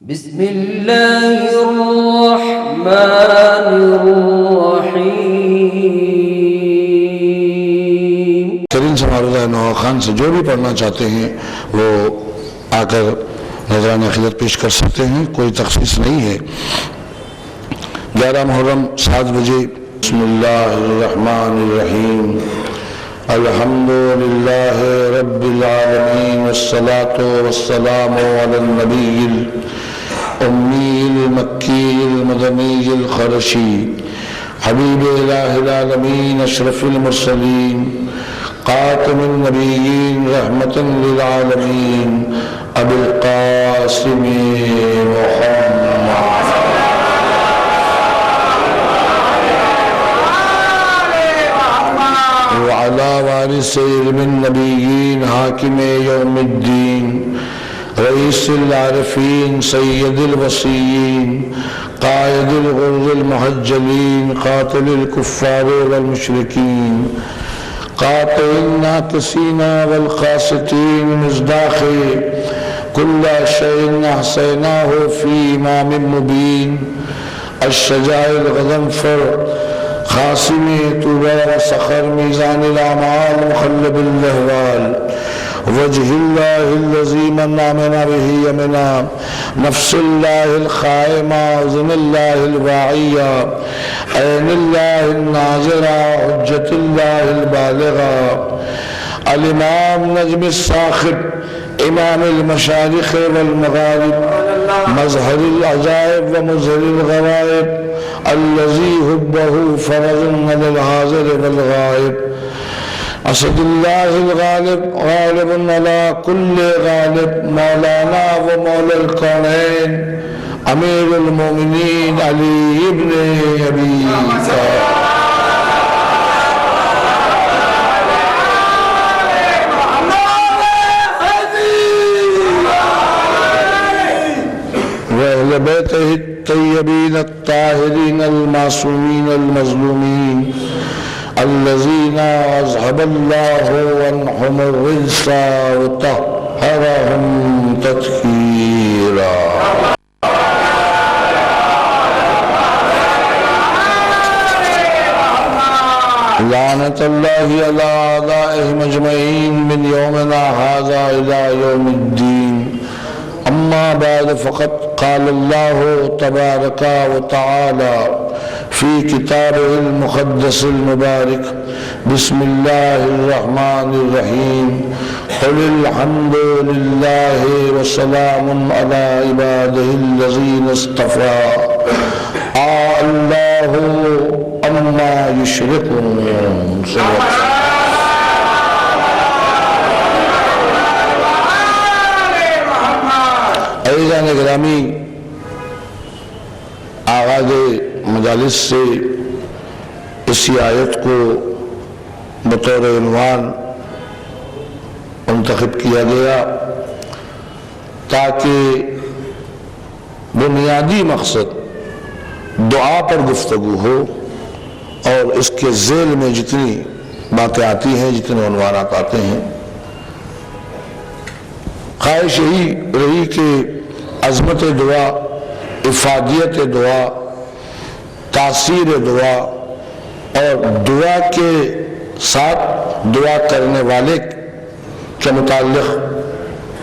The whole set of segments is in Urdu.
بسم الله الرحمن الرحيم. کریم سمارلہ نوح خان سے جو بھی پڑھنا چاہتے ہیں وہ آ کر نذران عقیدت پیش کر سکتے ہیں، کوئی تخصیص نہیں ہے۔ 11 محرم 7 بجے۔ بسم اللہ الرحمن الرحیم۔ الحمد للہ رب العالمین والصلاة والسلام علی النبی الأمی المکی المدنی الخرشی حبیب الہ العالمین اشرف المرسلین قاتم النبیین رحمة للعالمین ابی القاسم محمد وعلى وارث علم النبیین حاکم یوم الدین رئیس العارفین سید الوصیین قائد الغر المحجلین قاتل الكفار والمشرکین قاطع الناکسین والقاسطین مصداق كل شيء احصيناه في امام مبين الشجاع الغضنفر خاصم طوبى وصخر ميزان الاعمال مخلب الاهوال وجه الله الذي من آمن به يمنا نفس الله الخائمة أذن الله الواعية عين الله الناظرة حجة الله البالغة الإمام نجم الصاخب إمام المشارق والمغارب مظهر العجائب ومظهر الغرائب الذي هبه فرج على الحاضر والغائب اسد اللہ الغالب غالب على كل غالب مولانا ومولا الكونين امیر المؤمنین علی ابن ابی طالب وأهل بيته الطيبين الطاهرين المعصومين المظلومين الذين أذهب الله عنهم الرجس وطهرهم تطهيرا. لعنة الله على أعدائهم أجمعين من يومنا هذا إلى يوم الدين. أما بعد فقد قال الله تبارك وتعالى في كتابه المقدس المبارك بسم الله الرحمن الرحيم قل الحمد لله وسلام على عباده الذين اصطفى الله عما يشركون. عزیزان گرامی، آغاز مجالس سے اسی آیت کو بطور عنوان منتخب کیا گیا تاکہ بنیادی مقصد دعا پر گفتگو ہو اور اس کے ذیل میں جتنی باتیں آتی ہیں، جتنے عنوانات آتے ہیں، خواہش یہی رہی کہ عظمت دعا، افادیت دعا، تاثیر دعا اور دعا کے ساتھ دعا کرنے والے کے متعلق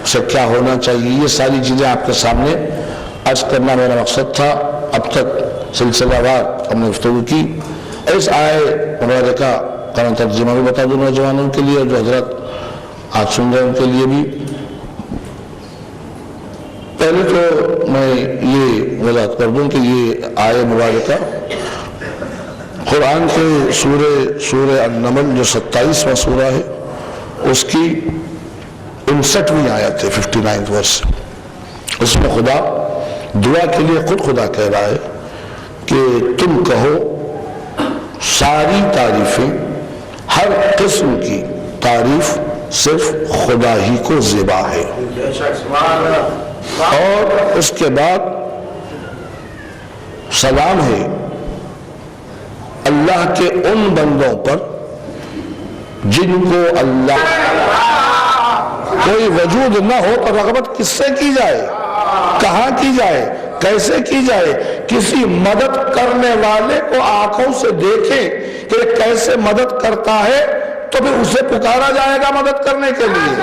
سے کیا ہونا چاہیے، یہ ساری چیزیں آپ کے سامنے عرض کرنا میرا مقصد تھا۔ اب تک سلسلہ وار ہم نے گفتگو کی۔ اس آئے مبارکہ کا ترجمہ بھی بتا دوں نوجوانوں کے لیے جو حضرات آج سن رہے ہیں ان کے لیے بھی۔ پہلے تو میں یہ وضاحت کر دوں کہ یہ آیہ مبارکہ قرآن کے سورہ النمل جو 27واں سورہ ہے اس کی 59ویں آیت ہے، 59 ورس۔ اس میں خدا دعا کے لیے خود خدا کہہ رہا ہے کہ تم کہو ساری تعریفیں، ہر قسم کی تعریف صرف خدا ہی کو زیبا ہے۔ اور اس کے بعد سلام ہے اللہ کے ان بندوں پر جن کو اللہ کوئی وجود نہ ہو تو رغبت کس سے کی جائے؟ کہاں کی جائے، کیسے کی جائے؟ کسی مدد کرنے والے کو آنکھوں سے دیکھیں کہ کیسے مدد کرتا ہے تو پھر اسے پکارا جائے گا مدد کرنے کے لیے۔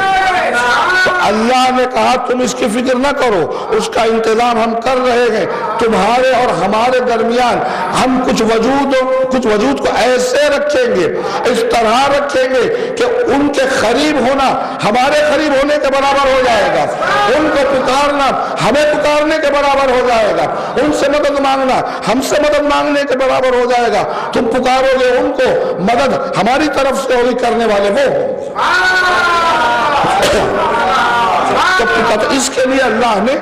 تو اللہ نے کہا تم اس کی فکر نہ کرو، اس کا انتظام ہم کر رہے ہیں۔ تمہارے اور ہمارے درمیان ہم کچھ وجود کو ایسے رکھیں گے، اس طرح رکھیں گے کہ ان کے قریب ہونا ہمارے قریب ہونے کے برابر ہو جائے گا، ان کو پکارنا ہمیں پکارنے کے برابر ہو جائے گا، ان سے مدد مانگنا ہم سے مدد مانگنے کے برابر ہو جائے گا۔ تم پکارو گے ان کو، مدد ہماری طرف سے ہوگی، کرنے والے وہ ہوں۔ تو اس کے لیے اللہ نے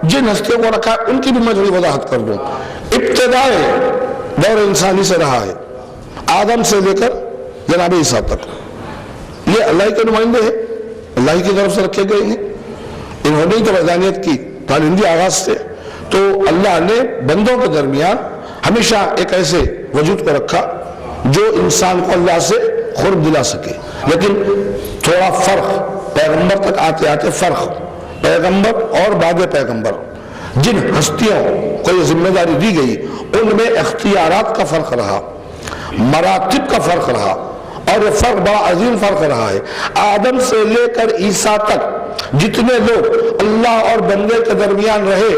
جن ہستیوں کو رکھا ہے ان کی بھی میں تھوڑی وضاحت کر دوں۔ ابتدائے دور انسانی سے رہا ہے، آدم سے لے کر جناب عیسیٰ تک، یہ اللہ کے نمائندے ہیں، اللہ کی طرف سے رکھے گئے ہیں۔ انہوں نے تو وحدانیت کی تعلیمی آغاز سے، تو اللہ نے بندوں کے درمیان ہمیشہ ایک ایسے وجود کو رکھا جو انسان کو اللہ سے قرب دلا سکے، لیکن تھوڑا فرق، پیغمبر تک آتے آتے فرق، پیغمبر اور بعد پیغمبر جن ہستیوں کو یہ ذمہ داری دی گئی ان میں اختیارات کا فرق رہا، مراتب کا فرق رہا، اور یہ فرق بڑا عظیم فرق رہا ہے۔ آدم سے لے کر عیسیٰ تک جتنے لوگ اللہ اور بندے کے درمیان رہے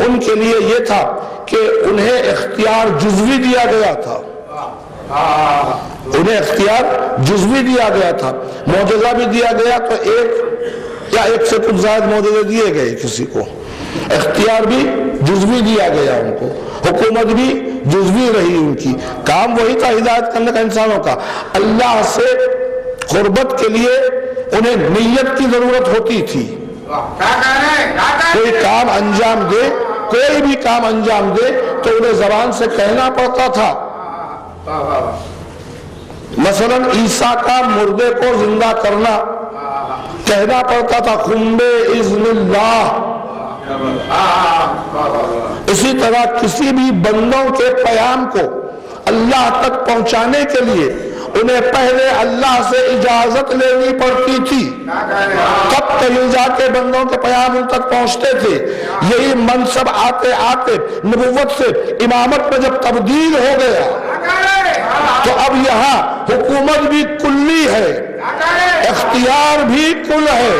ان کے لیے یہ تھا کہ انہیں اختیار جزوی دیا گیا تھا، انہیں اختیار جزوی دیا گیا تھا، معجزہ بھی دیا گیا تو ایک یا ایک سے کچھ زائد معجزے دیے گئے، کسی کو اختیار بھی جزوی دیا گیا، ان کو حکومت بھی جزوی رہی، ان کی کام وہی تھا ہدایت کرنے کا انسانوں کا۔ اللہ سے قربت کے لیے انہیں نیت کی ضرورت ہوتی تھی، کوئی کام انجام دے، کوئی بھی کام انجام دے تو انہیں زبان سے کہنا پڑتا تھا۔ مثلا عیسیٰ کا مردے کو زندہ کرنا کہنا پڑتا تھا قم بِإِذْنِ اللَّهِ۔ اسی طرح کسی بھی بندوں کے پیام کو اللہ تک پہنچانے کے لیے انہیں پہلے اللہ سے اجازت لینی پڑتی تھی، تب کہیں جا کے بندوں کے پیام ان تک پہنچتے تھے۔ یہی منصب آتے آتے نبوت سے امامت میں جب تبدیل ہو گیا تو اب یہاں حکومت بھی کلی ہے، اختیار بھی کل ہے،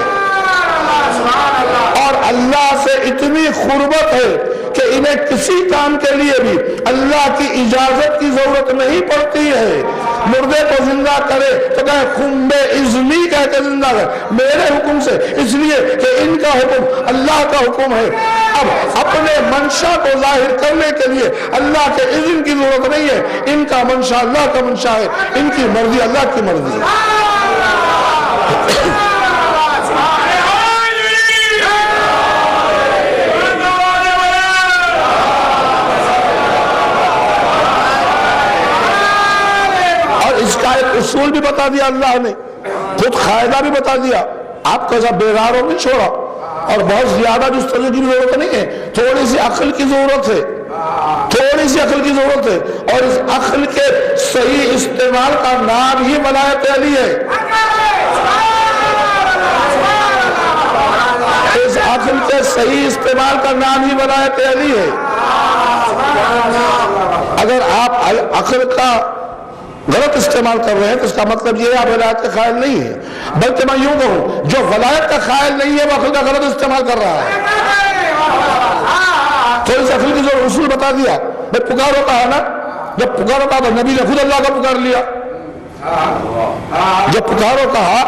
اور اللہ سے اتنی قربت ہے کہ انہیں کسی کام کے لیے بھی اللہ کی اجازت کی ضرورت نہیں پڑتی ہے۔ مردے کو زندہ کرے تو کہے قم بِإِذْنِی کہہ کے زندہ کر، میرے حکم سے، اس لیے کہ ان کا حکم اللہ کا حکم ہے۔ اب اپنے منشا کو ظاہر کرنے کے لیے اللہ کے اذن کی ضرورت نہیں ہے، ان کا منشا اللہ کا منشا ہے، ان کی مرضی اللہ کی مرضی ہے۔ اس کا ایک اصول بھی بتا دیا اللہ نے، خود قاعدہ بھی بتا دیا، آپ کو ایسا بیراروں نہیں چھوڑا، اور بہت زیادہ جس طرح کی ضرورت نہیں ہے، تھوڑی سی عقل کی ضرورت ہے، تھوڑی سی عقل کی ضرورت ہے، اور اس عقل کے صحیح استعمال کا نام ہی ولایت علی ہے۔ اس عقل کے صحیح استعمال کا نام ہی ولایت علی ہے۔ اگر آپ عقل کا غلط استعمال کر رہے ہیں تو اس کا مطلب یہ ہے آپ ولایت کا قائل نہیں ہے، بلکہ میں یوں کہوں جو ولایت کا قائل نہیں ہے وہ عقل کا غلط استعمال کر رہا ہے۔ تو اس عقل کی جو اصول بتا دیا، میں پکارو کہا نا، جب پکارو کہا تو نبی نے خود اللہ کا پکار لیا، جب پکارو کہا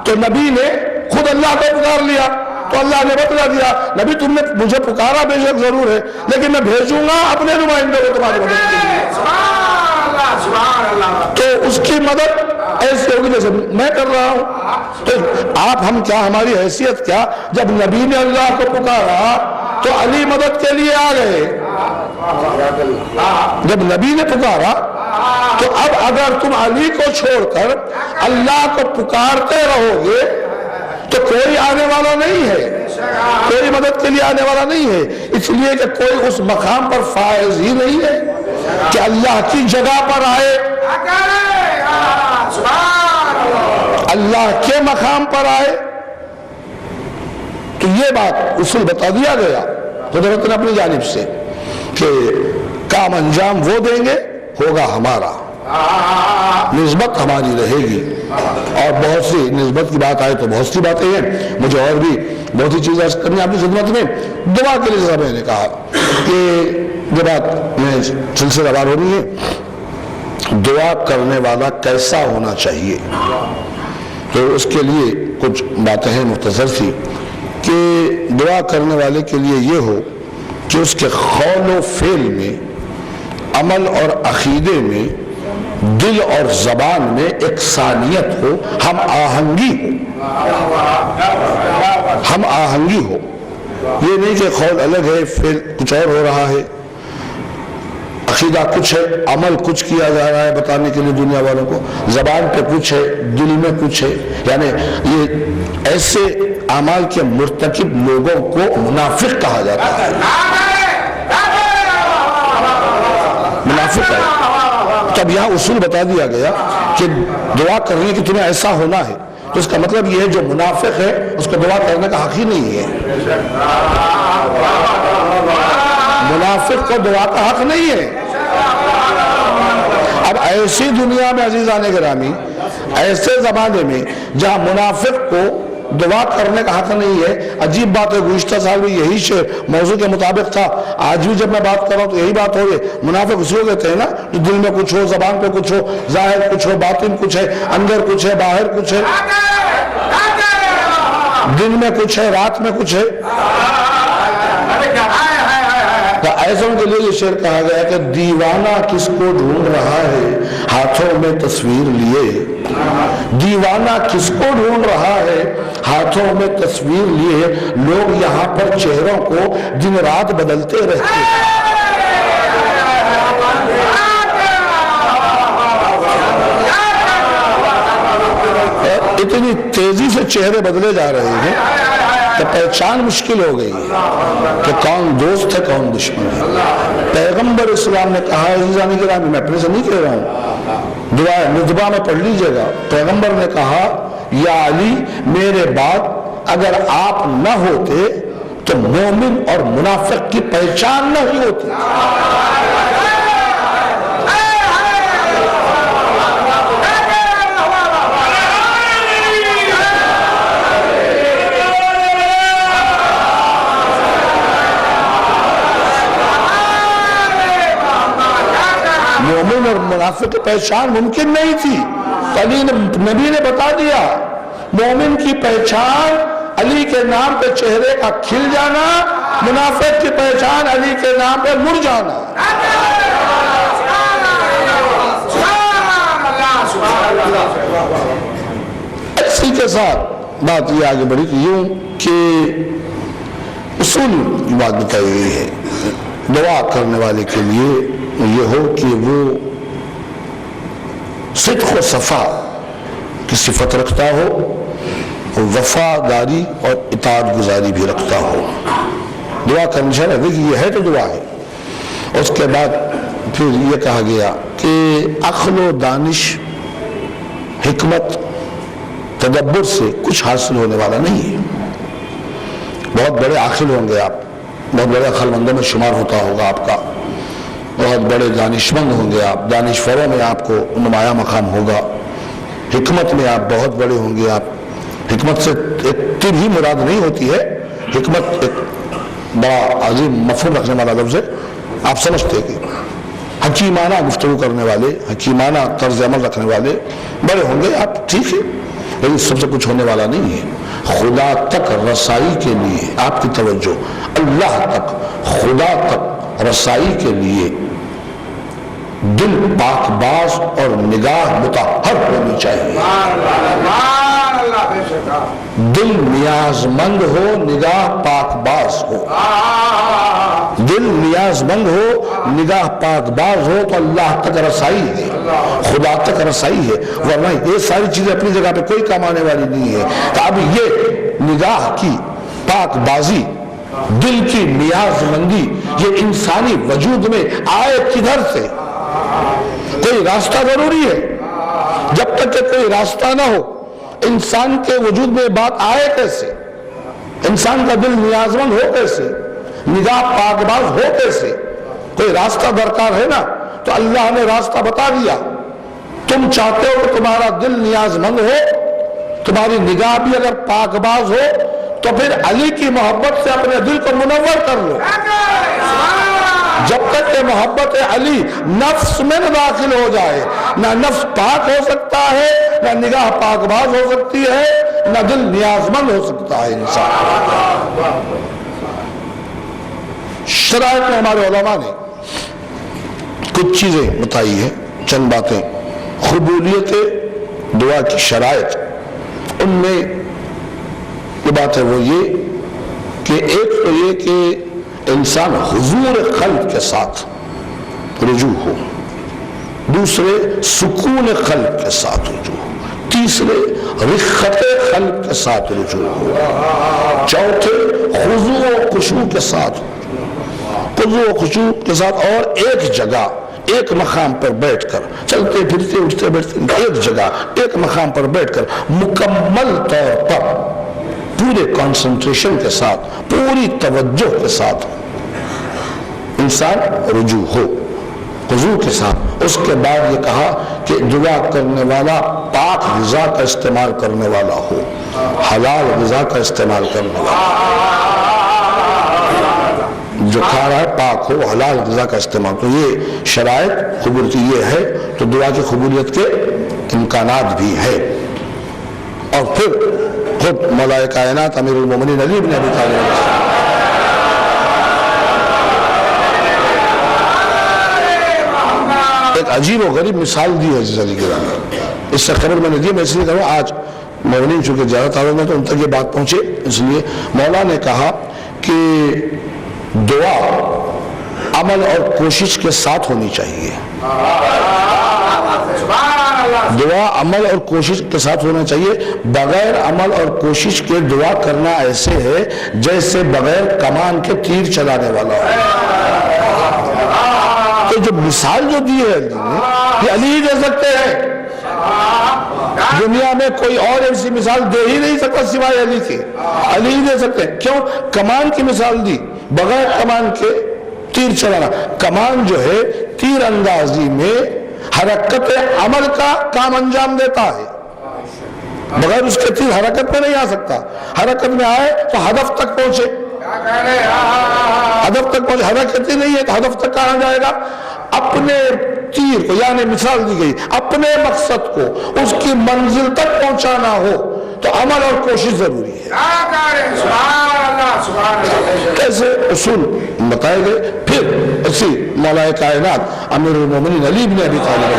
تو نبی نے خود اللہ کا پکار لیا، تو اللہ نے بتلا دیا نبی تم نے مجھے پکارا بے شک ضرور ہے، لیکن میں بھیجوں گا اپنے نمائندے کو تمہاری مدد کے لیے، تو اس کی مدد ایسی ہوگی جیسے میں کر رہا ہوں۔ تو آپ ہم کیا، ہماری حیثیت کیا، جب نبی نے اللہ کو پکارا تو علی مدد کے لیے آ گئے، جب نبی نے پکارا تو اب اگر تم علی کو چھوڑ کر اللہ کو پکارتے رہو گے تو کوئی آنے والا نہیں ہے، کوئی مدد کے لیے آنے والا نہیں ہے، اس لیے کہ کوئی اس مقام پر فائز ہی نہیں ہے کہ اللہ کی جگہ پر آئے، اللہ کے مقام پر آئے۔ تو یہ بات اصول بتا دیا گیا قدرت نے اپنی جانب سے کہ کام انجام وہ دیں گے، ہوگا ہمارا، نسبت ہماری رہے گی۔ اور بہت سی نسبت کی بات آئے تو بہت سی باتیں ہیں، مجھے اور بھی بہت سی چیزیں کرنی ہے آپ کی خدمت میں۔ دعا کے لیے میں نے کہا کہ یہ بات میں سلسلہ وار ہونی ہے، دعا کرنے والا کیسا ہونا چاہیے، تو اس کے لیے کچھ باتیں ہیں مختصر سی کہ دعا کرنے والے کے لیے یہ ہو کہ اس کے قول و فعل میں، عمل اور عقیدے میں، دل اور زبان میں یکسانیت ہو، ہم آہنگی ہو۔ یہ نہیں کہ قول الگ ہے، فعل کچھ اور ہو رہا ہے، عقیدہ کچھ ہے، عمل کچھ کیا جا رہا ہے بتانے کے لیے دنیا والوں کو، زبان پہ کچھ ہے، دل میں کچھ ہے۔ یعنی یہ ایسے اعمال کے مرتکب لوگوں کو منافق کہا جاتا ہے، منافق ہے۔ تب یہاں اصول بتا دیا گیا کہ دعا کرنے کی تمہیں ایسا ہونا ہے، تو اس کا مطلب یہ ہے جو منافق ہے اس کو دعا کرنے کا حق ہی نہیں ہے، منافق کو دعا کا حق نہیں ہے۔ اب ایسی دنیا میں عزیزان گرامی، ایسے زمانے میں جہاں منافق کو دعا کرنے کا حق نہیں ہے، عجیب بات ہے، گزشتہ سال بھی یہی موضوع کے مطابق تھا، آج بھی جب میں بات کر رہا ہوں تو یہی بات ہو رہی ہے۔ منافق اسی کو کہتے ہیں نا جو دل میں کچھ ہو، زبان پہ کچھ ہو، ظاہر کچھ ہو، باطن کچھ ہے، اندر کچھ ہے، باہر کچھ ہے، دن میں کچھ ہے، رات میں کچھ ہے۔ تو ایسوں کے لیے یہ شعر کہا گیا کہ دیوانہ کس کو ڈھونڈ رہا ہے ہاتھوں میں تصویر لیے، دیوانہ کس کو ڈھونڈ رہا ہے ہاتھوں میں تصویر لیے، لوگ یہاں پر چہروں کو دن رات بدلتے رہتے ہیں۔ اتنی تیزی سے چہرے بدلے جا رہے ہیں کہ پہچان مشکل ہو گئی کہ کون دوست ہے کون دشمن ہے۔ پیغمبر اسلام نے کہا ہے، عزیزان گرامی میں اپنے سے نہیں کہہ رہا ہوں، دعا ندبہ میں پڑھ لیجئے گا، پیغمبر نے کہا یا علی میرے بعد اگر آپ نہ ہوتے تو مومن اور منافق کی پہچان نہیں ہوتی۔ مومن اور منافق کی پہچان ممکن نہیں تھی، نبی نے بتا دیا مومن کی پہچان علی کے نام پہ چہرے کا کھل جانا، منافق کی پہچان علی کے نام پہ مڑ جانا۔ اسی کے ساتھ بات یہ آگے بڑھی کہ یوں کہ اصول کی بات بتائی گئی ہے، دعا کرنے والے کے لیے یہ ہو کہ وہ صدق و صفا کی صفت رکھتا ہو، وفاداری اور اطاعت گزاری بھی رکھتا ہو۔ دعا کرنے سے دیکھیے یہ ہے تو دعا ہے۔ اس کے بعد پھر یہ کہا گیا کہ عقل و دانش، حکمت، تدبر سے کچھ حاصل ہونے والا نہیں ہے۔ بہت بڑے عاقل ہوں گے آپ، بہت بڑے عقل مندوں میں شمار ہوتا ہوگا آپ کا، بہت بڑے دانشمند ہوں گے آپ، دانشوروں میں آپ کو نمایاں مقام ہوگا، حکمت میں آپ بہت بڑے ہوں گے۔ آپ حکمت سے ایک طب ہی مراد نہیں ہوتی ہے، حکمت ایک بڑا عظیم مفہوم رکھنے والا لفظ ہے، آپ سمجھتے ہیں کہ حکیمانہ گفتگو کرنے والے، حکیمانہ طرز عمل رکھنے والے بڑے ہوں گے آپ، ٹھیک ہے، لیکن سب سے کچھ ہونے والا نہیں ہے۔ خدا تک رسائی کے لیے آپ کی توجہ، اللہ تک، خدا تک رسائی کے لیے دل پاک باز اور نگاہ مطہر ہونی چاہیے۔ دل نیاز مند ہو، نگاہ پاک باز ہو۔ دل نیاز مند ہو، نگاہ پاک باز ہو تو اللہ تک رسائی ہے، خدا تک رسائی ہے، ورنہ یہ ساری چیزیں اپنی جگہ پہ کوئی کام آنے والی نہیں ہے۔ تو اب یہ نگاہ کی پاک بازی، دل کی نیاز مندی، یہ انسانی وجود میں آئے کدھر سے؟ کوئی راستہ ضروری ہے، جب تک کہ کوئی راستہ نہ ہو انسان کے وجود میں بات آئے کیسے؟ انسان کا دل نیازمند ہو کیسے، نگاہ پاکباز ہو کیسے؟ کوئی راستہ درکار ہے نا، تو اللہ نے راستہ بتا دیا۔ تم چاہتے ہو کہ تمہارا دل نیازمند ہو، تمہاری نگاہ بھی اگر پاکباز ہو، تو پھر علی کی محبت سے اپنے دل کو منور کر لو۔ جب تک کہ محبت علی نفس میں نہ داخل ہو جائے، نہ نفس پاک ہو سکتا ہے، نہ نگاہ پاکباز ہو سکتی ہے، نہ دل نیازمند ہو سکتا ہے انسان۔ شرائط میں ہمارے علماء نے کچھ چیزیں بتائی ہیں، چند باتیں۔ قبولیت دعا کی شرائط، ان میں یہ بات ہے وہ یہ کہ ایک تو یہ کہ انسان حضور قلب کے ساتھ رجوع ہو، دوسرے سکون قلب کے ساتھ رجوع ہو، تیسرے رقت قلب کے ساتھ رجوع ہو، چوتھے خضوع و خشوع کے ساتھ، خضوع و خشوع کے ساتھ، اور ایک جگہ ایک مقام پر بیٹھ کر، چلتے پھرتے اٹھتے بیٹھتے ایک جگہ ایک مقام پر بیٹھ کر مکمل طور پر پورے کنسنٹریشن کے ساتھ، پوری توجہ کے ساتھ انسان رجوع ہو خضوع کے ساتھ۔ اس کے بعد یہ کہا کہ دعا کرنے والا پاک غذا کا استعمال کرنے والا ہو، حلال غذا کا استعمال کرنے والا، جو کھا رہا ہے پاک ہو، حلال غذا کا استعمال۔ تو یہ شرائط قبول کی یہ ہے، تو دعا کی قبولیت کے امکانات بھی ہے۔ اور پھر خود مولا کائنات امیر المومنین علی بن ابی طالب ایک عجیب و غریب مثال دی ہے عزیز علی گرامی۔ اس سے خبر میں نے دی، میں اس لیے کہوں آج مومنین چونکہ زیادہ تعداد میں تو ان تک یہ بات پہنچے، اس لیے مولا نے کہا کہ دعا عمل اور کوشش کے ساتھ ہونی چاہیے۔ دعا عمل اور کوشش کے ساتھ ہونا چاہیے، بغیر عمل اور کوشش کے دعا کرنا ایسے ہے جیسے بغیر کمان کے تیر چلانے والا ہو۔ تو جو مثال جو دی ہے علی نے، یہ علی ہی دے سکتے ہیں، دنیا میں کوئی اور ایسی مثال دے ہی نہیں سکتا سوائے علی کے، علی ہی دے سکتے ہیں۔ کیوں؟ کمان کی مثال دی، بغیر کمان کے تیر چلانا۔ کمان جو ہے تیر اندازی میں حرکت عمل کا کام انجام دیتا ہے، بغیر اس کے تیر حرکت میں نہیں آ سکتا۔ حرکت میں آئے تو ہدف تک پہنچے، ہدف تک پہنچے، حرکت ہی نہیں ہے تو ہدف تک کہاں جائے گا؟ اپنے تیر کو، یعنی مثال دی گئی اپنے مقصد کو اس کی منزل تک پہنچانا ہو تو عمل اور کوشش ضروری ہے۔ کیسے اصول بتائے گئے، پھر اسی مولا کائنات امیر المومنین علی بن ابی طالب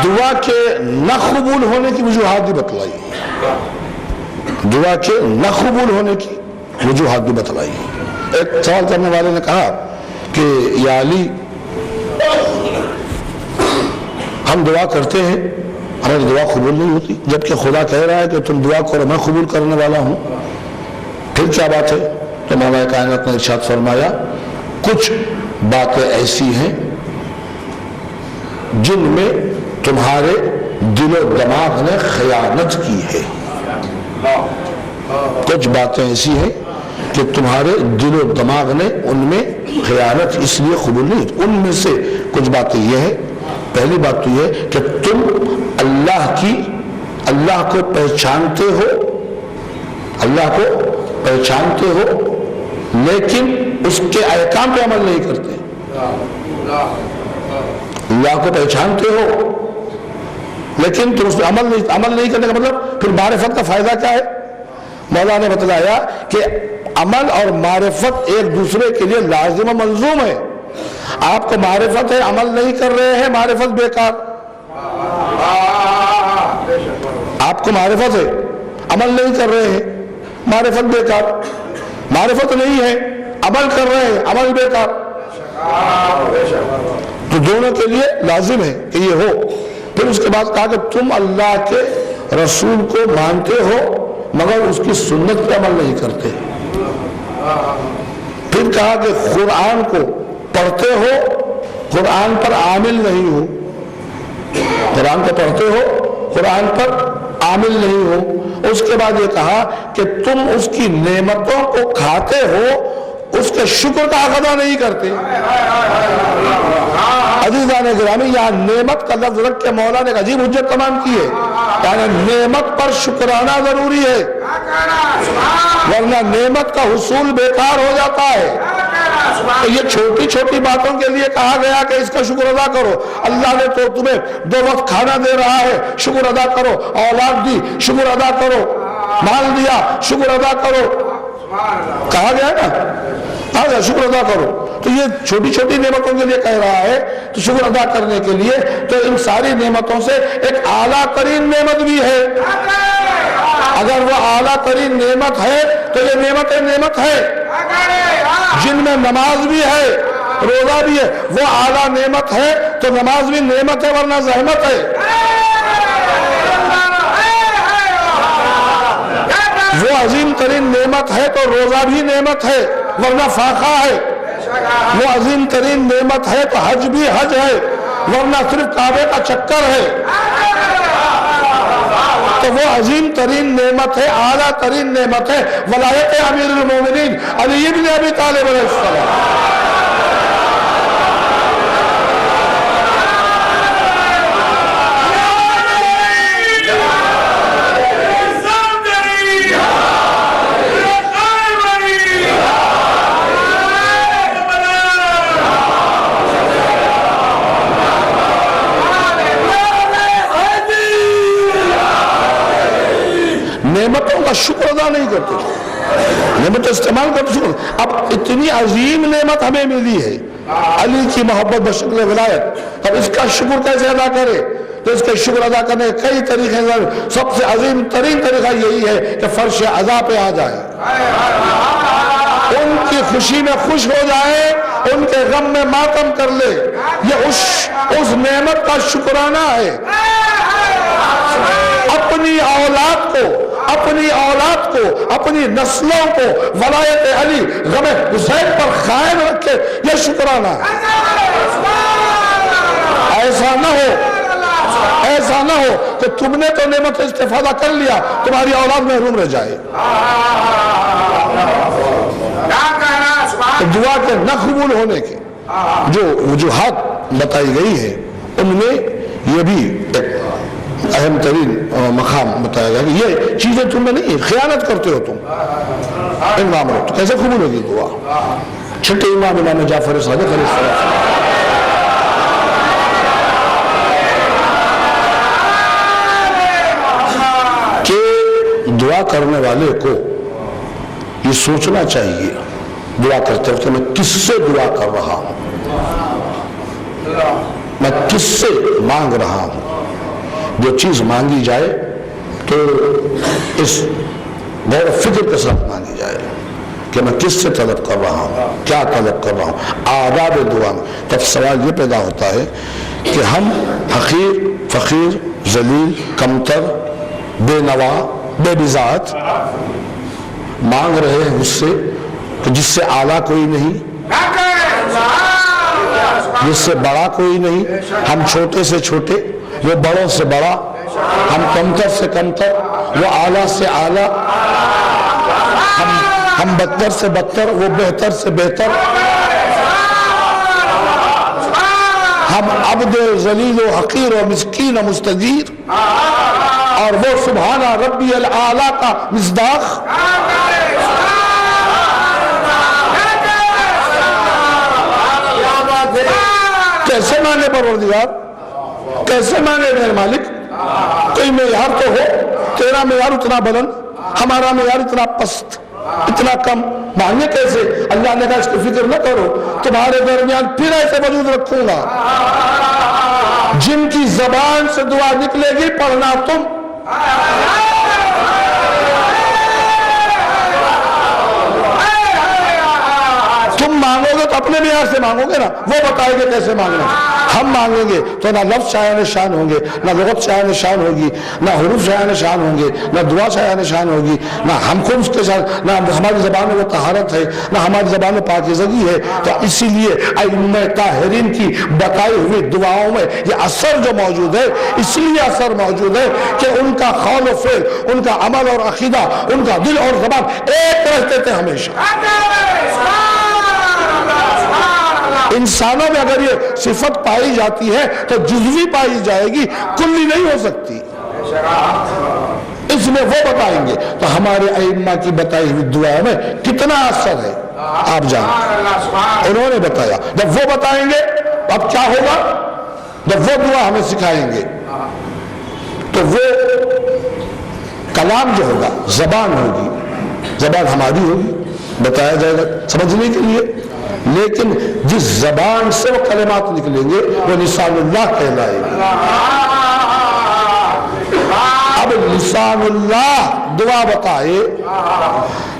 دعا کے نہ قبول ہونے کی وجوہات بھی بتلائی، دعا کے نہ قبول ہونے کی وجوہات بھی بتلائی۔ ایک سوال کرنے والے نے کہا کہ یا علی، ہم دعا کرتے ہیں ہماری دعا قبول نہیں ہوتی، جبکہ خدا کہہ رہا ہے کہ تم دعا کرو میں قبول کرنے والا ہوں، پھر کیا بات ہے؟ تو مولا کائنات نے ارشاد فرمایا کچھ باتیں ایسی ہیں جن میں تمہارے دل و دماغ نے خیانت کی ہے، کچھ باتیں ایسی ہیں کہ تمہارے دل و دماغ نے ان میں خیانت اس لیے قبول نہیں ہوتی۔ ان میں سے کچھ باتیں یہ ہیں، پہلی بات تو یہ کہ تم اللہ کو پہچانتے ہو، اللہ کو پہچانتے ہو لیکن اس کے احکام پہ عمل نہیں کرتے۔ اللہ کو پہچانتے ہو لیکن تم اس پہ عمل نہیں کرنے کا مطلب پھر معرفت کا فائدہ کیا ہے؟ مولا نے بتلایا کہ عمل اور معرفت ایک دوسرے کے لیے لازم و ملزوم ہے۔ آپ کو معرفت ہے، عمل نہیں کر رہے ہیں، معرفت بیکار۔ آپ کو معرفت ہے، عمل نہیں کر رہے ہیں، معرفت بیکار۔ معرفت نہیں ہے، عمل کر رہے ہیں، عمل بیکار۔ تو دونوں کے لیے لازم ہے کہ یہ ہو۔ پھر اس کے بعد کہا کہ تم اللہ کے رسول کو مانتے ہو مگر اس کی سنت پہ عمل نہیں کرتے۔ پھر کہا کہ قرآن کو پڑھتے ہو، قرآن پر عامل نہیں ہو، قرآن کو پڑھتے ہو قرآن پر عامل نہیں ہو۔ اس کے بعد یہ کہا کہ تم اس کی نعمتوں کو کھاتے ہو، اس کے شکر کا حق ادا نہیں کرتے۔ عزیزان گرامی، یہاں نعمت کا لفظ رکھ کے مولا نے ایک عجیب حجت تمام کی ہے، یعنی نعمت پر شکرانہ ضروری ہے، ورنہ نعمت کا حصول بیکار ہو جاتا ہے۔ تو یہ چھوٹی چھوٹی باتوں کے لیے کہا گیا کہ اس کا شکر ادا کرو۔ اللہ نے تو تمہیں 2 وقت کھانا دے رہا ہے، شکر ادا کرو۔ اولاد دی، شکر ادا کرو۔ مال دیا، شکر ادا کرو۔ کہا گیا نا، کہا گیا شکر ادا کرو۔ تو یہ چھوٹی چھوٹی نعمتوں کے لیے کہہ رہا ہے، تو شکر ادا کرنے کے لیے تو ان ساری نعمتوں سے ایک اعلیٰ ترین نعمت بھی ہے۔ اگر وہ اعلیٰ ترین نعمت ہے تو یہ نعمت ہے جن میں نماز بھی ہے، روزہ بھی ہے۔ وہ اعلیٰ نعمت ہے تو نماز بھی نعمت ہے، ورنہ زحمت ہے۔ وہ عظیم ترین نعمت ہے تو روزہ بھی نعمت ہے، ورنہ فاقہ ہے۔ وہ عظیم ترین نعمت ہے تو حج بھی حج ہے، ورنہ صرف کعبے کا چکر ہے۔ تو وہ عظیم ترین نعمت ہے، اعلیٰ ترین نعمت ہے ولایت امیر المومنین علی ابن ابی طالب علیہ السلام۔ نعمتوں کا شکر ادا نہیں کرتے، نعمت استعمال کرتے شکر۔ اب اتنی عظیم نعمت ہمیں ملی ہے، علی کی محبت بشکل ولایت، اب اس کا شکر کیسے ادا کرے؟ تو اس کے شکر ادا کرنے کے کئی طریقے ہیں۔ سب سے عظیم ترین طریقہ یہی ہے کہ فرش عزا پہ آ جائے، ان کی خوشی میں خوش ہو جائے، ان کے غم میں ماتم کر لے۔ یہ اس نعمت کا شکرانہ ہے۔ اپنی اولاد کو اپنی نسلوں کو ولایت علی غم حسین پر قائم رکھے، یہ شکرانہ ہے۔ ایسا نہ ہو کہ تم نے تو نعمت سے استفادہ کر لیا، تمہاری اولاد محروم رہ جائے۔ دعا کے نہ قبول ہونے کے جو وجوہات بتائی گئی ہے، ان میں یہ بھی ایک اہم ترین مقام بتایا گیا کہ یہ چیزیں تم میں نہیں، خیانت کرتے ہو تم ان معاملوں، تو کیسے قبول ہوگی دعا؟ چھٹے امام جعفر صادق علیہ السلام کہ دعا کرنے والے کو یہ سوچنا چاہیے دعا کرتے وقت میں کس سے دعا کر رہا ہوں، میں کس سے مانگ رہا ہوں۔ جو چیز مانگی جائے تو اس غور و فکر کے ساتھ مانگی جائے کہ میں کس سے طلب کر رہا ہوں، کیا طلب کر رہا ہوں۔ آداب دعا میں تب سوال یہ پیدا ہوتا ہے کہ ہم حقیر، فقیر، ذلیل، کمتر، بے نوا، بے بذات مانگ رہے ہیں اس سے کہ جس سے اعلیٰ کوئی نہیں، جس سے بڑا کوئی نہیں۔ ہم چھوٹے سے چھوٹے، وہ بڑوں سے بڑا، ہم کمتر سے کمتر، وہ اعلیٰ سے اعلیٰ، ہم بدتر سے بدتر، وہ بہتر سے بہتر، ہم عبد و ذلیل و حقیر و مسکین و مستجیر، اور وہ سبحان ربی الاعلیٰ کا مصداق۔ کیسے مانے پروردگار، کیسے مانے میرے مالک؟ کوئی معیار تو ہو، تیرا معیار اتنا بلند، ہمارا معیار اتنا پست، اتنا کم، مانگے کیسے؟ اللہ نے کہا اس کی فکر نہ کرو، تمہارے درمیان پھر ایسے وجود رکھوں گا جن کی زبان سے دعا نکلے گی پڑھنا تم، تم مانگو گے تو اپنے معیار سے مانگو گے نا، وہ بتائیں گے کیسے مانگنا ہے۔ ہم مانگیں گے تو نہ لفظ شایان شان ہوں گے، نہ لغت شایان شان ہوگی، نہ حروف شایان شان ہوں گے، نہ دعا شایان شان ہوگی، نہ ہم خود اس کے ساتھ، نہ ہماری زبان میں وہ طہارت ہے، نہ ہماری زبان میں پاکیزگی ہے۔ تو اسی لیے ائمہ طاہرین کی بتائی ہوئی دعاؤں میں یہ اثر جو موجود ہے، اس لیے اثر موجود ہے کہ ان کا قول و فعل، ان کا عمل اور عقیدہ، ان کا دل اور زبان ایک رہتے تھے ہمیشہ۔ انسانوں میں اگر یہ صفت پائی جاتی ہے تو جزوی پائی جائے گی، کلی نہیں ہو سکتی۔ اس میں وہ بتائیں گے تو ہمارے ائمہ کی بتائی ہوئی دعا میں کتنا اثر ہے آپ جانیں۔ انہوں نے بتایا، جب وہ بتائیں گے اب کیا ہوگا؟ جب وہ دعا ہمیں سکھائیں گے تو وہ کلام جو ہوگا، زبان ہوگی، زبان ہماری ہوگی، بتایا جائے گا سمجھنے کے لیے، لیکن جس زبان سے وہ کلمات نکلیں گے وہ لسان اللہ کہلائے گا۔ اب لسان اللہ دعا بتائے،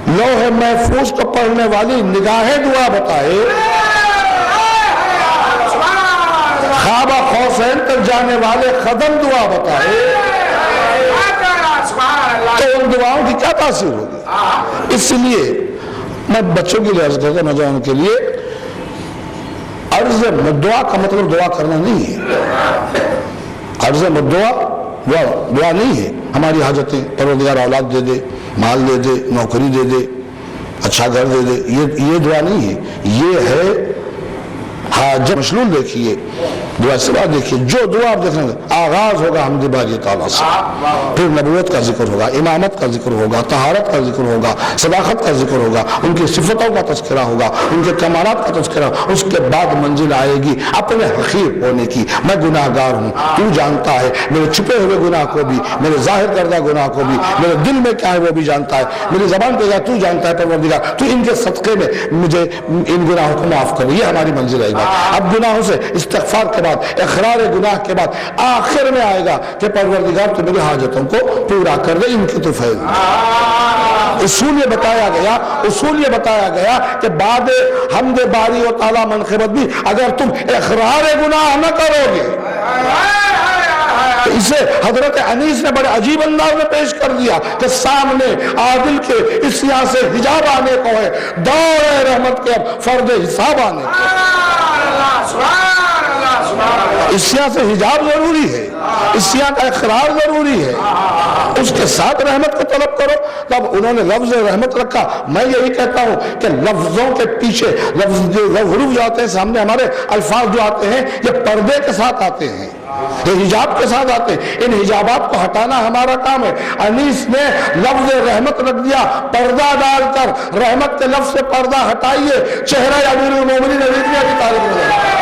لوح محفوظ کو پڑھنے والی نگاہ دعا بتائے، خواب حسین تک جانے والے قدم دعا بتائے، تو ان دعاؤں کی کیا تاثیر ہوگی؟ اس لیے میں بچوں کے لیے عرض کرتا ہوں، نوجوانوں کے لیے، عرض مدعا کا مطلب دعا کرنا نہیں ہے۔ عرض مدعا دعا نہیں ہے۔ ہماری حاجتیں پروردگار اولاد دے دے، مال دے دے، نوکری دے دے، اچھا گھر دے دے، یہ دعا نہیں ہے۔ یہ ہے حاجت مشلول۔ دیکھیے دعا سے بعد دیکھیے جو دعا آپ دیکھیں گے، آغاز ہوگا حمد باری تعالیٰ سے، پھر نبوت کا ذکر ہوگا، امامت کا ذکر ہوگا، طہارت کا ذکر ہوگا، صداقت کا ذکر ہوگا، ان کی صفتوں کا تذکرہ ہوگا، ان کے کمالات کا تذکرہ، اس کے بعد منزل آئے گی اپنے حقیر ہونے کی۔ میں گناہ گار ہوں، تو جانتا ہے میرے چھپے ہوئے گناہ کو بھی، میرے ظاہر کردہ گناہ کو بھی، میرے دل میں کیا ہے وہ بھی جانتا ہے، میری زبان پہ تو جانتا ہے پروردگار، تو ان کے صدقے میں مجھے ان گناہوں کو معاف کر۔ یہ ہماری منزل آئے گا۔ اب گناہوں سے استغفار کے بعد، اقرار گناہ کے بعد آخر میں آئے گا کہ پروردگار تو میری حاجتوں کو پورا کر دے، ان کی تو فیض۔ اصول یہ بتایا گیا کہ بعد حمد باری و تعالی منقبت بھی اگر تم اقرار گناہ نہ کرو گے، تو اسے حضرت انیس نے بڑے عجیب انداز میں پیش کر دیا کہ سامنے عادل کے اس یہاں سے حجاب آنے کو ہے، دور رحمت کے اب فرد حساب آنے کو ہے۔ اس یہاں سے حجاب ضروری ہے، اس یہاں کا اقرار ضروری ہے، اس کے ساتھ رحمت کو طلب کرو۔ تب انہوں نے لفظ رحمت رکھا۔ میں یہی کہتا ہوں کہ لفظوں کے پیچھے حروف جو آتے ہیں سامنے، ہمارے الفاظ جو آتے ہیں یہ پردے کے ساتھ آتے ہیں، یہ حجاب کے ساتھ آتے ہیں۔ ان حجابات کو ہٹانا ہمارا کام ہے۔ انیس نے لفظ رحمت رکھ دیا، پردہ ڈال کر رحمت کے لفظ سے پردہ ہٹائیے، چہرہ امیر المومنین علی بن ابی طالب نظر آئے۔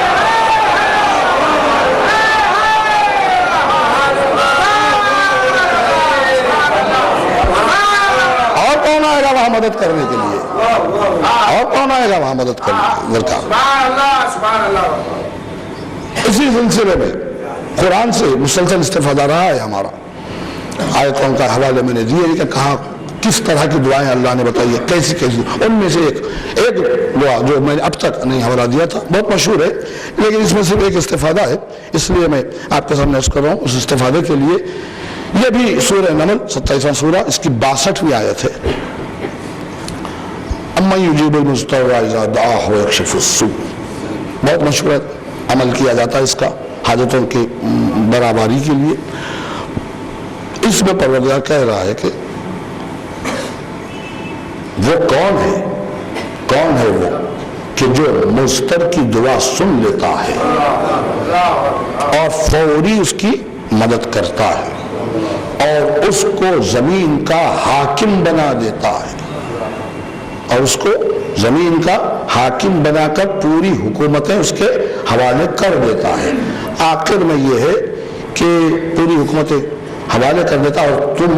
وہاں مدد کرنے کے لیے، اور کون آئے گا وہاں مدد کرنے کے لیے؟ اسی سلسلے میں قرآن سے مسلسل استفادہ رہا ہے ہمارا۔ آیتوں کا حوالے میں نے دیے کہ کہاں کس طرح کی دعائیں اللہ نے بتائی ہے، کیسی کیسی۔ ان میں سے ایک دعا جو میں نے اب تک نہیں حوالہ دیا تھا، بہت مشہور ہے، لیکن اس میں صرف ایک استفادہ ہے، اس لیے میں آپ کے سامنے عرض کر رہا ہوں۔ اس استفادے کے لیے یہ بھی سورہ نمل 27واں سورہ، اس کی 62ویں آیت ہے۔ امن یجیب المضطر اذا دعاہ ویکشف السوء، بہت مشہور ہے، عمل کیا جاتا ہے اس کا حاجتوں کی برابری کے لیے۔ اس میں پروردگار کہہ رہا ہے کہ وہ کون ہے وہ کہ جو مضطر کی دعا سن لیتا ہے اور فوری اس کی مدد کرتا ہے اور اس کو زمین کا حاکم بنا دیتا ہے، اور اس کو زمین کا حاکم بنا کر پوری حکومتیں اس کے حوالے کر دیتا ہے۔ آخر میں یہ ہے کہ پوری حکومتیں حوالے کر دیتا، اور تم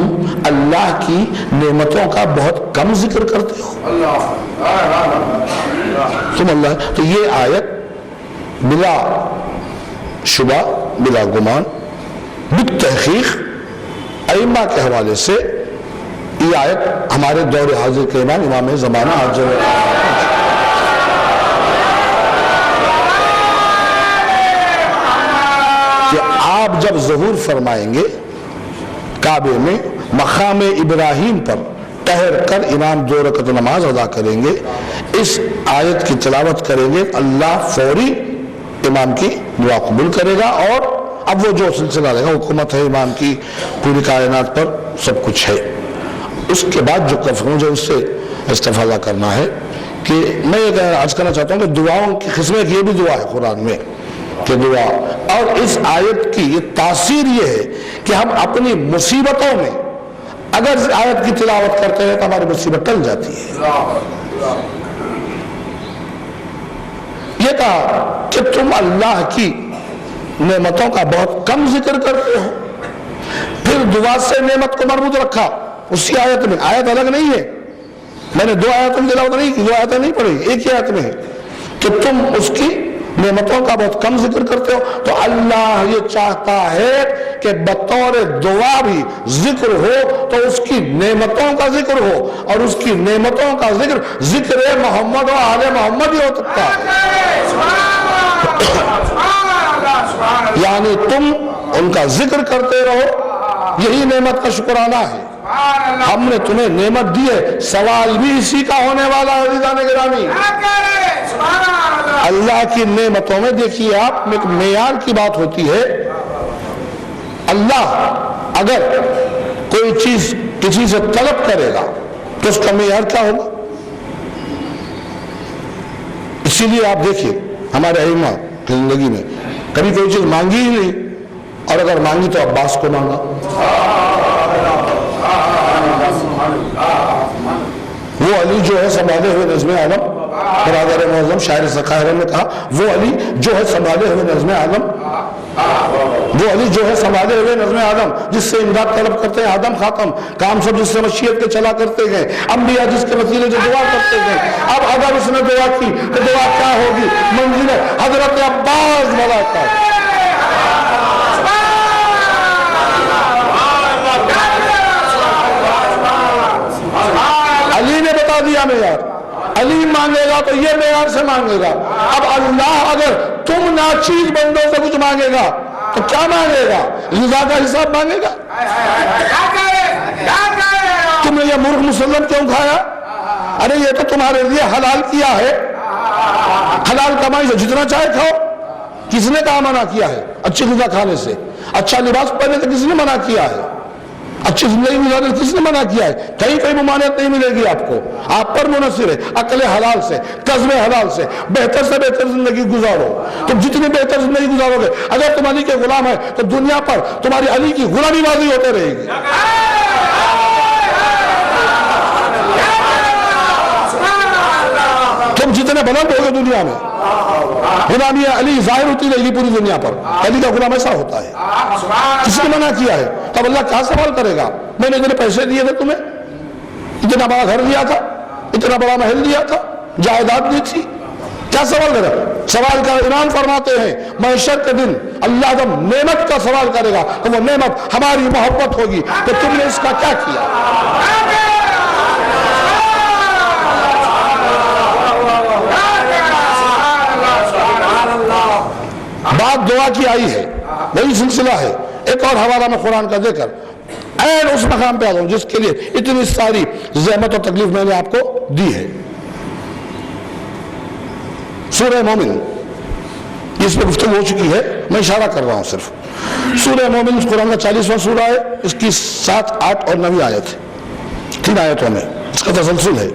اللہ کی نعمتوں کا بہت کم ذکر کرتے ہو۔ تم اللہ، تو یہ آیت بلا شبہ بلا گمان بالتحقیق ائمہ کے حوالے سے یہ آیت ہمارے دور حاضر کے امام زمانہ آپ جب ظہور فرمائیں گے کعبے میں مقام ابراہیم پر ٹہر کر امام 2 رکعت نماز ادا کریں گے، اس آیت کی تلاوت کریں گے، اللہ فوری امام کی دعا قبول کرے گا، اور اب وہ جو سلسلہ رہے گا، حکومت ہے امام کی پوری کائنات پر، سب کچھ ہے۔ اس کے بعد جو مجھے اس سے استفادہ کرنا ہے کہ میں یہ عرض کرنا چاہتا ہوں کہ دعاؤں کی قسم ایک یہ بھی دعا ہے قرآن میں کہ دعا، اور اس آیت کی یہ تاثیر یہ ہے کہ ہم اپنی مصیبتوں میں اگر اس آیت کی تلاوت کرتے ہیں تو ہماری مصیبت ٹل جاتی ہے۔ یہ کہا کہ تم اللہ کی نعمتوں کا بہت کم ذکر کرتے ہو، پھر دعا سے نعمت کو مربوط رکھا اسی آیت میں، آیت الگ نہیں ہے، میں نے 2 آیتوں میں تلاوت نہیں کی، 2 آیتیں نہیں پڑھی، ایک ہی آیت میں ہے کہ تم اس کی نعمتوں کا بہت کم ذکر کرتے ہو، تو اللہ یہ چاہتا ہے کہ بطور دعا بھی ذکر ہو تو اس کی نعمتوں کا ذکر ہو، اور اس کی نعمتوں کا ذکر محمد و آل محمد ہی ہو سکتا ہے، یعنی تم ان کا ذکر کرتے رہو، یہی نعمت کا شکرانہ ہے۔ ہم نے تمہیں نعمت دی ہے، سوال بھی اسی کا ہونے والا ہے۔ عزیزان گرامی، اللہ کی نعمتوں میں دیکھیے آپ، ایک معیار کی بات ہوتی ہے، اللہ اگر کوئی چیز کسی سے طلب کرے گا تو اس کا معیار کیا ہوگا؟ اسی لیے آپ دیکھیے ہمارے ائمہ کی زندگی میں کبھی کوئی چیز مانگی ہی نہیں، اور اگر مانگی تو عباس کو مانگا، وہ علی جو ہے سنبھالے ہوئے نظم عالم، برادر معظم شاعر سقاہرہ نے کہا وہ علی جو ہے سنبھالے ہوئے نظم عالم، وہ علی جو ہے سنبھالے ہوئے نظم عالم، جس سے امداد طلب کرتے ہیں آدم خاتم، کام سب جس سے مشیت کے چلا کرتے گئے، انبیاء جس کے وسیلے سے دعا کرتے گئے۔ اب اگر اس نے دعا کی تو دعا کیا ہوگی؟ منزل حضرت عباس بلاتا ہے۔ علی نے بتا دیا معیار، علی مانگے گا تو یہ معیار سے مانگے گا۔ اب اللہ اگر تم ناچیز بندوں سے کچھ مانگے گا تو کیا مانگے گا؟ غذا کا حساب مانگے گا؟ تم نے یہ مرغ مسلم کیوں کھایا؟ ارے یہ تو تمہارے لیے حلال کیا ہے، حلال کمائی سے جتنا چاہے کھاؤ۔ کس نے کہا منع کیا ہے اچھی غذا کھانے سے؟ اچھا لباس پہننے سے کس نے منع کیا ہے؟ اچھی زندگی گزارنے سے کس نے منع کیا ہے؟ کہیں کوئی ممانعت نہیں ملے گی آپ کو، آپ پر منحصر ہے عقل حلال سے، قصب حلال سے بہتر زندگی گزارو۔ تم جتنی بہتر زندگی گزارو گے، اگر تم علی کے غلام ہے تو دنیا پر تمہاری علی کی غلامی بازی ہوتے رہے گی۔ تم جتنے بلند ہوگے دنیا میں، غلامی علی ظاہر ہوتی رہے گی پوری دنیا پر۔ علی کا غلام ایسا ہوتا ہے۔ کس نے منع کیا ہے؟ تب اللہ کیا سوال کرے گا؟ میں نے اتنے پیسے دیے تھے تمہیں، اتنا بڑا گھر دیا تھا، اتنا بڑا محل دیا تھا، جائیداد دی تھی، کیا سوال کرے گا؟ سوال کا امام فرماتے ہیں محشر کے دن اللہ جب نعمت کا سوال کرے گا تو وہ نعمت ہماری محبت ہوگی کہ تم نے اس کا کیا کیا۔ بات دعا کی آئی ہے، وہی سلسلہ ہے۔ ایک اور حوالہ میں قرآن کا دے کر این اس مقام پہ آ جاؤں جس کے لیے اتنی ساری زحمت اور تکلیف میں نے آپ کو دی ہے۔ سورہ مومن، اس میں گفتگو ہو چکی ہے، میں اشارہ کر رہا ہوں صرف۔ سورہ مومن اس قرآن کا 40واں سورہ ہے، اس کی 7، 8 اور 9 آیت ہے، 3 آیتوں میں اس کا تسلسل ہے۔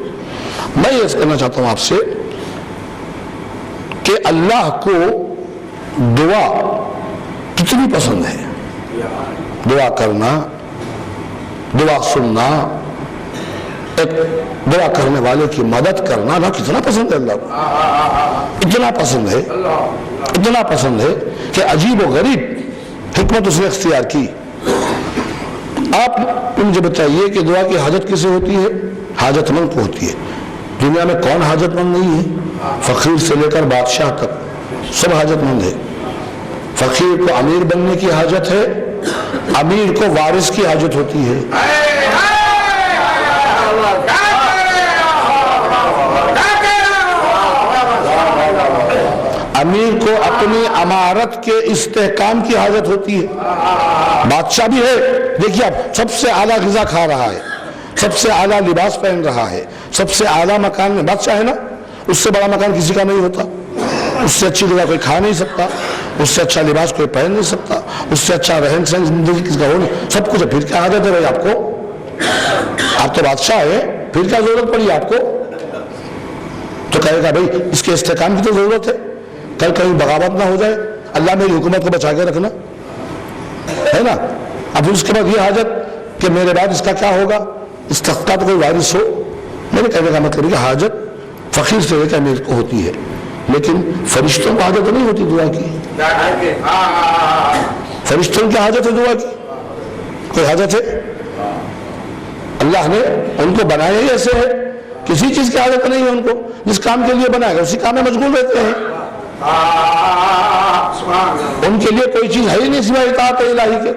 میں یہ کہنا چاہتا ہوں آپ سے کہ اللہ کو دعا کتنی پسند ہے، دعا کرنا، دعا سننا، ایک دعا کرنے والے کی مدد کرنا نہ کتنا پسند ہے اللہ کو، اتنا پسند ہے، اتنا پسند ہے کہ عجیب و غریب حکمت اس نے اختیار کی۔ آپ مجھے بتائیے کہ دعا کی حاجت کسے ہوتی ہے؟ حاجت مند کو ہوتی ہے۔ دنیا میں کون حاجت مند نہیں ہے؟ فقیر سے لے کر بادشاہ تک سب حاجت مند ہے۔ فقیر کو امیر بننے کی حاجت ہے، امیر کو وارث کی حاجت ہوتی ہے۔ امیر امیر کو اپنی امارت کے استحکام کی حاجت ہوتی ہے. بادشاہ بھی ہے، دیکھیے آپ سب سے اعلیٰ غذا کھا رہا ہے، سب سے اعلیٰ لباس پہن رہا ہے، سب سے اعلیٰ مکان میں بادشاہ ہے نا، اس سے بڑا مکان کسی کا نہیں ہوتا، اس سے اچھی جگہ کوئی کھا نہیں سکتا، اس سے اچھا لباس کوئی پہن نہیں سکتا، اس سے اچھا رہن سہن زندگی کسی کا ہو نہیں، سب کچھ ہے. پھر کیا حاجت ہے بھائی آپ کو؟ آپ تو بادشاہ ہے، پھر کیا ضرورت پڑی آپ کو؟ تو کہے گا بھائی اس کے استحکام کی تو ضرورت ہے، کل کہیں بغاوت نہ ہو جائے، اللہ میری حکومت کو بچا کے رکھنا ہے نا. اب اس کے بعد یہ حاجت کہ میرے بعد اس کا کیا ہوگا، اس تخت کا تو کوئی وارث ہو. میرے کہنے کا مطلب ہے کہ حاجت فقیر سے لے کر امیر کو ہوتی ہے، لیکن فرشتوں کو حاجت نہیں ہوتی دعا کی. فرشتوں کی حاجت ہے دعا کی؟ کوئی حاجت ہے؟ اللہ نے ان کو بنایا ہی ایسے ہے، کسی چیز کی حاجت نہیں ہے ان کو. جس کام کے لیے بنایا گیا اسی کام میں مشغول رہتے ہیں. ان کے لیے کوئی چیز ہے ہی نہیں سوائے اطاعت الہی کے،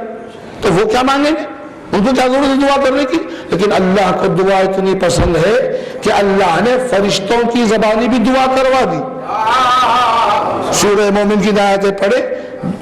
تو وہ کیا مانگیں گے؟ ان کو کیا ضرورت ہے دعا کرنے کی؟ لیکن اللہ کو دعا اتنی پسند ہے کہ اللہ نے فرشتوں کی زبانی بھی دعا کروا دی. سورہ مومن کی آیتیں پڑھے،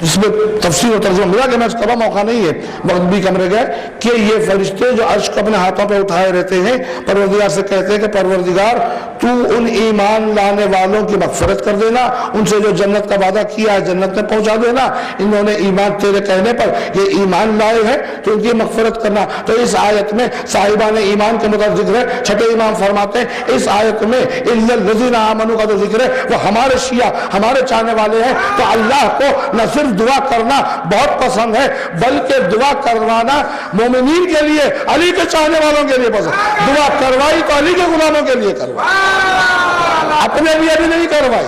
جس میں تفسیر و ترجمہ ملا کہ میں اس کا موقع نہیں ہے، وقت بھی کم رہ گیا، کہ یہ فرشتے جو عرش کو اپنے ہاتھوں پہ اٹھائے رہتے ہیں، پروردگار سے کہتے ہیں کہ پروردگار تو ان ایمان لانے والوں کی مغفرت کر دینا، ان سے جو جنت کا وعدہ کیا ہے جنت میں پہنچا دینا. انہوں نے ایمان تیرے کہنے پر یہ ایمان لائے ہیں تو ان کی مغفرت کرنا. تو اس آیت میں صاحبان ایمان کے متعلق ذکر ہے. چھٹے امام فرماتے ہیں اس آیت میں الا الذین آمنوا کا جو ذکر ہے وہ ہمارے شیعہ ہمارے چاہنے والے ہیں. تو اللہ کو نہ صرف دعا کرنا بہت پسند ہے بلکہ دعا کروانا مومنین کے لیے، علی کے چاہنے والوں کے لیے پسند. دعا کروائی تو علی کے غلاموں کے لیے کروائی، اپنے لیے بھی نہیں کروائی،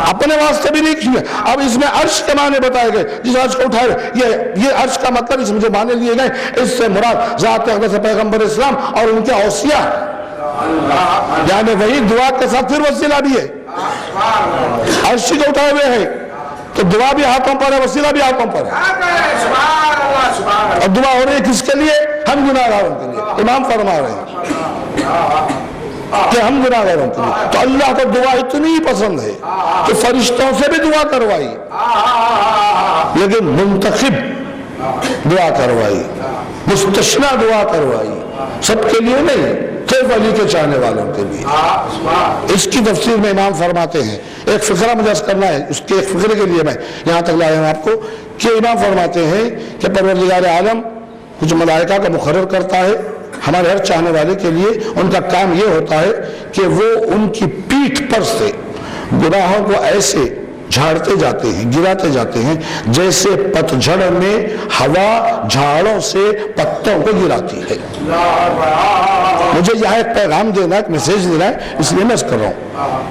اپنے واسطے بھی نہیں کیا. اب اس میں عرش کے معنی بتائے گئے، جس عرش کو اٹھائے یہ عرش کا مطلب اس میں جو معنی لیے گئے، اس سے مراد ذات اقدس پیغمبر اسلام اور ان کے اوصیاء، یعنی وہی دعا کے ساتھ پھر وسیلہ بھی ہے. عرش کو اٹھائے ہوئے ہیں تو دعا بھی ہاتھوں پر ہے، وسیلہ بھی ہاتھوں پر ہے. اور دعا ہو رہی ہے کس کے لیے؟ ہم گناہگاروں کے لیے. امام فرما رہے ہیں کہ ہم گناہگاروں کے لیے. تو اللہ کو دعا اتنی پسند ہے کہ فرشتوں سے بھی دعا کروائی، لیکن منتخب دعا کروائی، مستثنیٰ دعا کروائی، سب کے لیے نہیں، صرف علی کے چاہنے والوں کے لیے. اس کی تفسیر میں امام فرماتے ہیں، ایک فقرہ مجھے کرنا ہے، اس کے ایک فقرے کے لیے میں یہاں تک لایا ہوں آپ کو، کہ امام فرماتے ہیں کہ پروردگار عالم کچھ ملائکہ کا مقرر کرتا ہے ہمارے ہر چاہنے والے کے لیے. ان کا کام یہ ہوتا ہے کہ وہ ان کی پیٹھ پر سے گناہوں کو ایسے جھاڑتے جاتے ہیں، گراتے جاتے ہیں جیسے پتجھڑ میں ہوا جھاڑوں سے پتوں کو گراتی ہے. مجھے یہاں ایک پیغام دینا ہے، ایک میسیج دینا ہے، اس لیے میں اس کر رہا ہوں.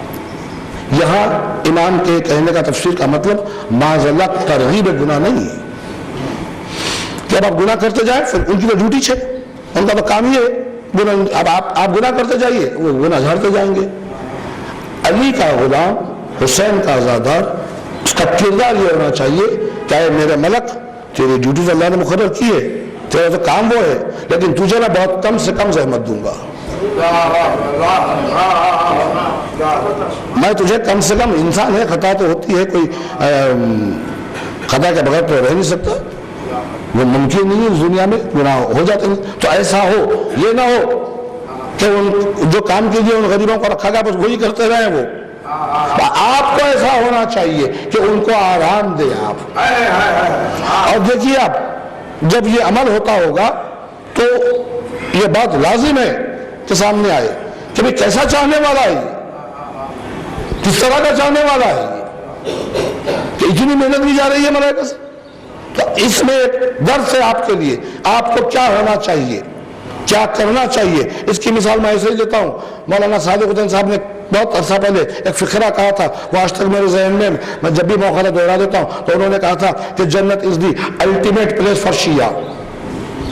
یہاں امام کے کہنے کا تفسیر کا مطلب معذلہ ترغیب گناہ نہیں ہے کہ اب آپ گناہ کرتے جائیں، پھر ان کی تو ڈیوٹی ہے، ان کا تو کام ہی ہے. اب آپ گناہ کرتے جائیے، وہ گناہ جھاڑتے جائیں گے. علی کا غلام، حسین کا آزادار، اس کا کردار یہ ہونا چاہیے کہ اے میرے ملک، تیری ڈیوٹی تو اللہ نے مقرر کی ہے، تیرا تو کام وہ ہے، لیکن تجھے میں بہت کم سے کم زحمت دوں گا. میں تجھے کم سے کم، انسان ہے، خطا تو ہوتی ہے، کوئی خطا کے بغیر تو رہ نہیں سکتا، وہ ممکن نہیں ہے. دنیا میں گناہ ہو جاتے ہیں، تو ایسا ہو، یہ نہ ہو کہ جو کام کیجیے ان غریبوں کو رکھا گیا بس وہی کرتے رہے. وہ آپ کو ایسا ہونا چاہیے کہ ان کو آرام دے آپ. اور دیکھیے آپ جب یہ عمل ہوتا ہوگا تو یہ بات لازم ہے کہ سامنے آئے کہ بھئی کیسا چاہنے والا ہے، کس طرح کا چاہنے والا ہے، کہ اتنی محنت کی جا رہی ہے ملائکہ سے. تو اس میں ایک درس ہے آپ کے لیے، آپ کو کیا ہونا چاہیے، کیا کرنا چاہیے. اس کی مثال میں ایسے ہی دیتا ہوں. مولانا صادق حسین صاحب نے بہت عرصہ پہلے ایک فقرہ کہا تھا، وہ آج تک میرے ذہن میں جب بھی موقع دوہرا دیتا ہوں. تو انہوں نے کہا تھا کہ جنت از دی الٹیمیٹ پلیس فار شیعہ.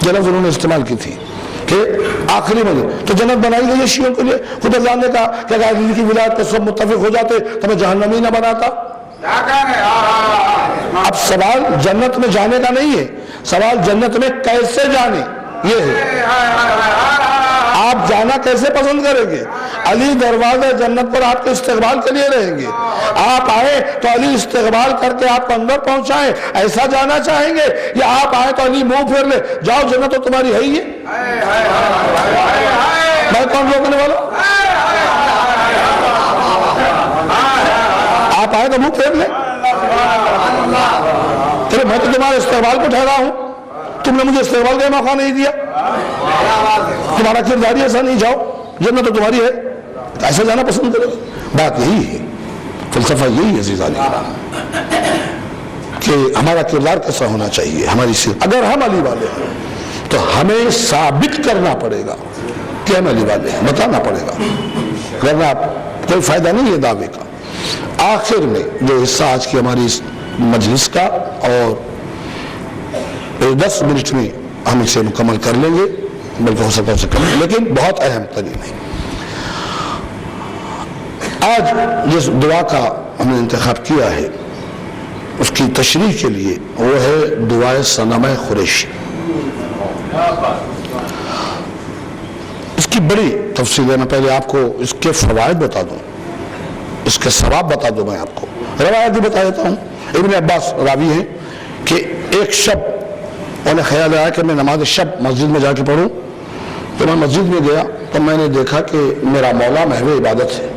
یہ لفظ انہوں نے استعمال کی تھی کہ آخری میں تو جنت بنائی گئی ہے شیعوں کے لیے. خود اللہ نے کہا کہ اگر علی کی ولایت پہ سب متفق ہو جاتے تو میں جہنمی نہ بناتا. اب سوال جنت میں جانے کا نہیں ہے، سوال جنت میں کیسے جانے یہ ہے. آپ جانا کیسے پسند کریں گے؟ علی دروازہ جنت پر آپ کے استقبال کے لیے رہیں گے. آپ آئے تو علی استقبال کر کے آپ کو اندر پہنچائیں، ایسا جانا چاہیں گے؟ یا آپ آئے تو علی منہ پھیر لے، جاؤ جنت تو تمہاری ہے ہی ہے؟ میں کون روکنے والا؟ آپ آئے تو منہ پھیر لے. میں تو تمہارے استقبال کو ٹھہرا ہوں، تم نے مجھے استقبال کا موقع نہیں دیا. تمہارا کردار ہی ایسا نہیں، جاؤ جنت تو تمہاری ہے. ایسا جانا پسند کرو. بات یہی ہے، فلسفہ یہی ہے عزیزان کہ ہمارا کردار کیسا ہونا چاہیے. ہماری صرف اگر ہم علی والے ہیں تو ہمیں ثابت کرنا پڑے گا کہ ہم علی والے ہیں، بتانا پڑے گا، ورنہ کوئی فائدہ نہیں ہے دعوے کا. آخر میں جو حصہ آج کی ہماری اس مجلس کا، اور 10 منٹ میں ہم اسے مکمل کر لیں گے، بلکہ ہو سکتا ہے اسے کم، لیکن بہت اہم ترین ہے. آج جس دعا کا ہم نے انتخاب کیا ہے اس کی تشریح کے لیے، وہ ہے دعائے صنم قریشی. اس کی بڑی تفصیل ہے. میں پہلے آپ کو اس کے فوائد بتا دوں، اس کے ثواب بتا دوں. میں آپ کو روایت بھی بتا دیتا ہوں. ابن عباس راوی ہیں کہ ایک شب انہیں خیال آیا کہ میں نماز شب مسجد میں جا کے پڑھوں. تو میں مسجد میں گیا تو میں نے دیکھا کہ میرا مولا محو عبادت ہے.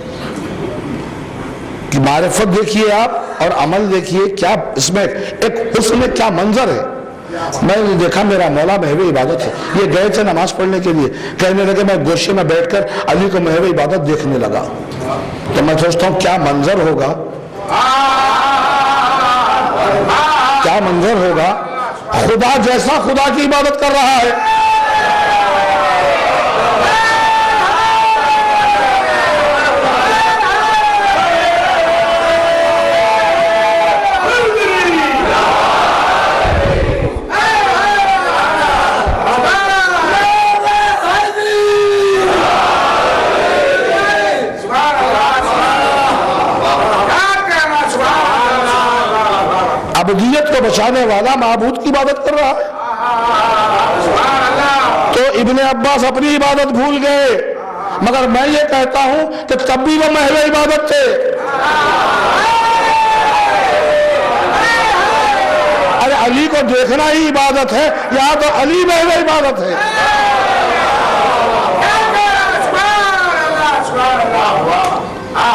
کہ معرفت دیکھیے آپ اور عمل دیکھیے، کیا اس میں ایک حسن میں کیا منظر ہے. میں نے دیکھا میرا مولا محو عبادت ہے. یہ گئے تھے نماز پڑھنے کے لیے، کہنے لگے میں گوشے میں بیٹھ کر علی کو محو عبادت دیکھنے لگا. تو میں سوچتا ہوں کیا منظر ہوگا، کیا منظر ہوگا. خدا جیسا خدا کی عبادت کر رہا ہے. عبودیت کو بچانے والا معبود کی عبادت کر رہا ہے. تو ابن عباس اپنی عبادت بھول گئے، مگر میں یہ کہتا ہوں کہ تب بھی وہ محو عبادت تھے. ارے علی کو دیکھنا ہی عبادت ہے، یا تو علی محو عبادت ہے.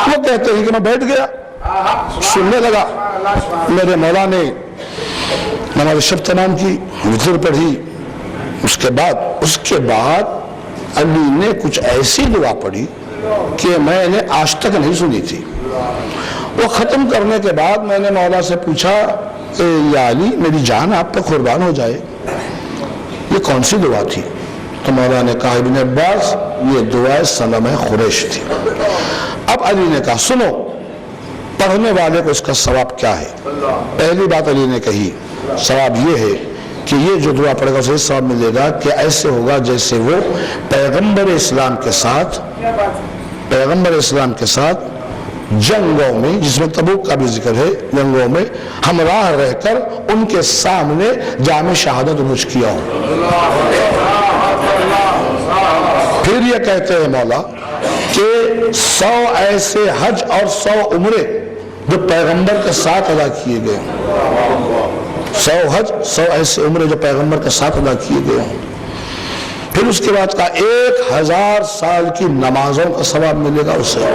وہ کہتے ہیں کہ میں بیٹھ گیا سننے لگا. میرے مولا نے نماز شب تمام کی، وتر پڑھی. اس کے بعد علی نے کچھ ایسی دعا پڑھی کہ میں نے آج تک نہیں سنی تھی. وہ ختم کرنے کے بعد میں نے مولا سے پوچھا یا علی میری جان آپ پہ قربان ہو جائے، یہ کون سی دعا تھی؟ تو مولا نے کہا ابن عباس یہ دعائے صنم قریش تھی. اب علی نے کہا سنو پڑھنے والے کو اس کا ثواب کیا ہے. پہلی بات علی نے کہی ثواب یہ ہے کہ یہ جو دعا پڑھے گا اسے ثواب ملے گا کہ ایسے ہوگا جیسے وہ پیغمبر اسلام کے ساتھ جنگوں میں، جس میں تبوک کا بھی ذکر ہے، جنگوں میں ہمراہ رہ کر ان کے سامنے جام شہادت نوش کیا ہو. پھر یہ کہتے ہیں مولا کہ 100 ایسے حج اور 100 عمرے جو پیغمبر کے ساتھ ادا کیے گئے ہوں. 100 حج 100 ایسے عمرے جو پیغمبر کے ساتھ ادا کیے گئے ہوں. پھر اس کے بعد کہا 1000 سال کی نمازوں کا ثواب ملے گا اسے.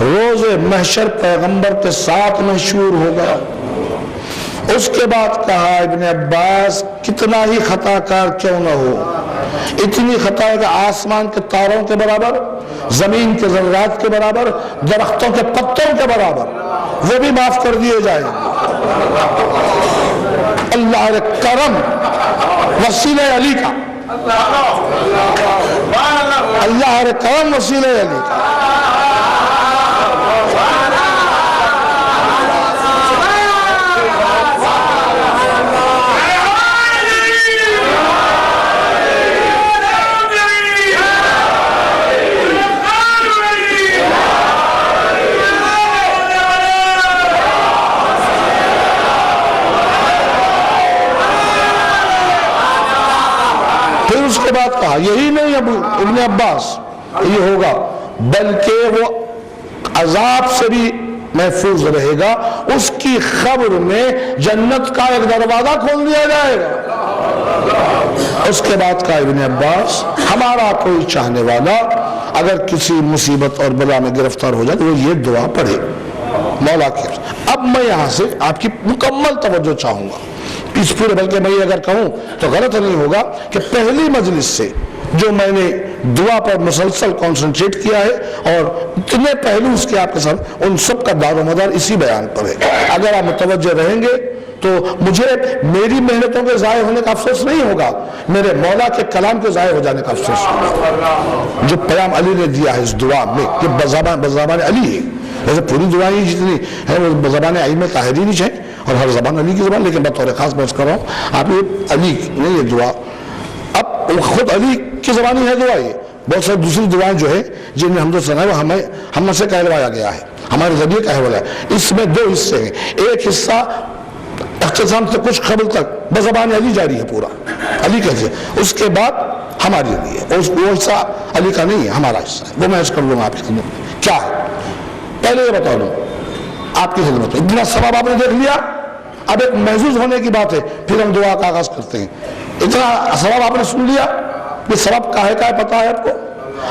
روز محشر پیغمبر کے ساتھ مشہور ہوگا. اس کے بعد کہا ابن عباس کتنا ہی خطا کار کیوں نہ ہو، اتنی خطا ہے کہ آسمان کے تاروں کے برابر، زمین کے ذرات کے برابر، درختوں کے پتوں کے برابر، وہ بھی معاف کر دیے جائیں. اللہ کے کرم وسیلہ علی کا، اللہ کے کرم وسیلہ علی کا. اس کے بعد کہا یہی نہیں نہیں ابن عباس یہ ہوگا، بلکہ وہ عذاب سے بھی محفوظ رہے گا، اس کی قبر میں جنت کا ایک دروازہ کھول دیا جائے گا۔ اس کے بعد کہا ابن عباس ہمارا کوئی چاہنے والا اگر کسی مصیبت اور بلا میں گرفتار ہو جائے تو وہ یہ دعا پڑھے مولا کی۔ اب میں یہاں سے آپ کی مکمل توجہ چاہوں گا اس پورے، بلکہ میں یہ اگر کہوں تو غلط نہیں ہوگا کہ پہلی مجلس سے جو میں نے دعا پر مسلسل کانسنٹریٹ کیا ہے اور اتنے پہلو اس کے آپ کے ساتھ، ان سب کا دار و مدار اسی بیان پر ہے۔ اگر آپ متوجہ رہیں گے تو مجھے میری محنتوں کے ضائع ہونے کا افسوس نہیں ہوگا، میرے مولا کے کلام کے ضائع ہو جانے کا افسوس ہوگا جو پیام علی نے دیا ہے اس دعا میں، کہ بزبان علی ہے۔ ویسے پوری دعائیں جتنی ہیں وہ بزبان ائمہ طاہرین ہیں اور ہر زبان علی کی زبان، لیکن بطور خاص بات کر رہا ہوں آپ یہ علی نے یہ دعا، اب خود علی کی زبانی ہے دعا، یہ بہت ساری دوسری دعائیں جو ہے جن میں حمد و ثنا وہ ہم سے کہلوایا گیا ہے، ہمارے ذریعے کہلوایا ہے۔ اس میں دو حصے ہیں، ایک حصہ اختصام سے کچھ قبل تک بزبان علی جاری ہے پورا، علی کہتے ہیں، اس کے بعد ہمارے لیے وہ حصہ علی کا نہیں ہے، ہمارا حصہ ہے، وہ میں عرض کر لوں گا آپ کی خدمت میں کیا ہے۔ پہلے یہ بتا دوں آپ کی خدمت میں، اتنا ثواب آپ نے دیکھ لیا، اب ایک محظوظ ہونے کی بات ہے، پھر ہم دعا کا آغاز کرتے ہیں۔ اتنا ثواب آپ نے سن لیا، یہ ثواب کا ہے پتہ ہے آپ کو؟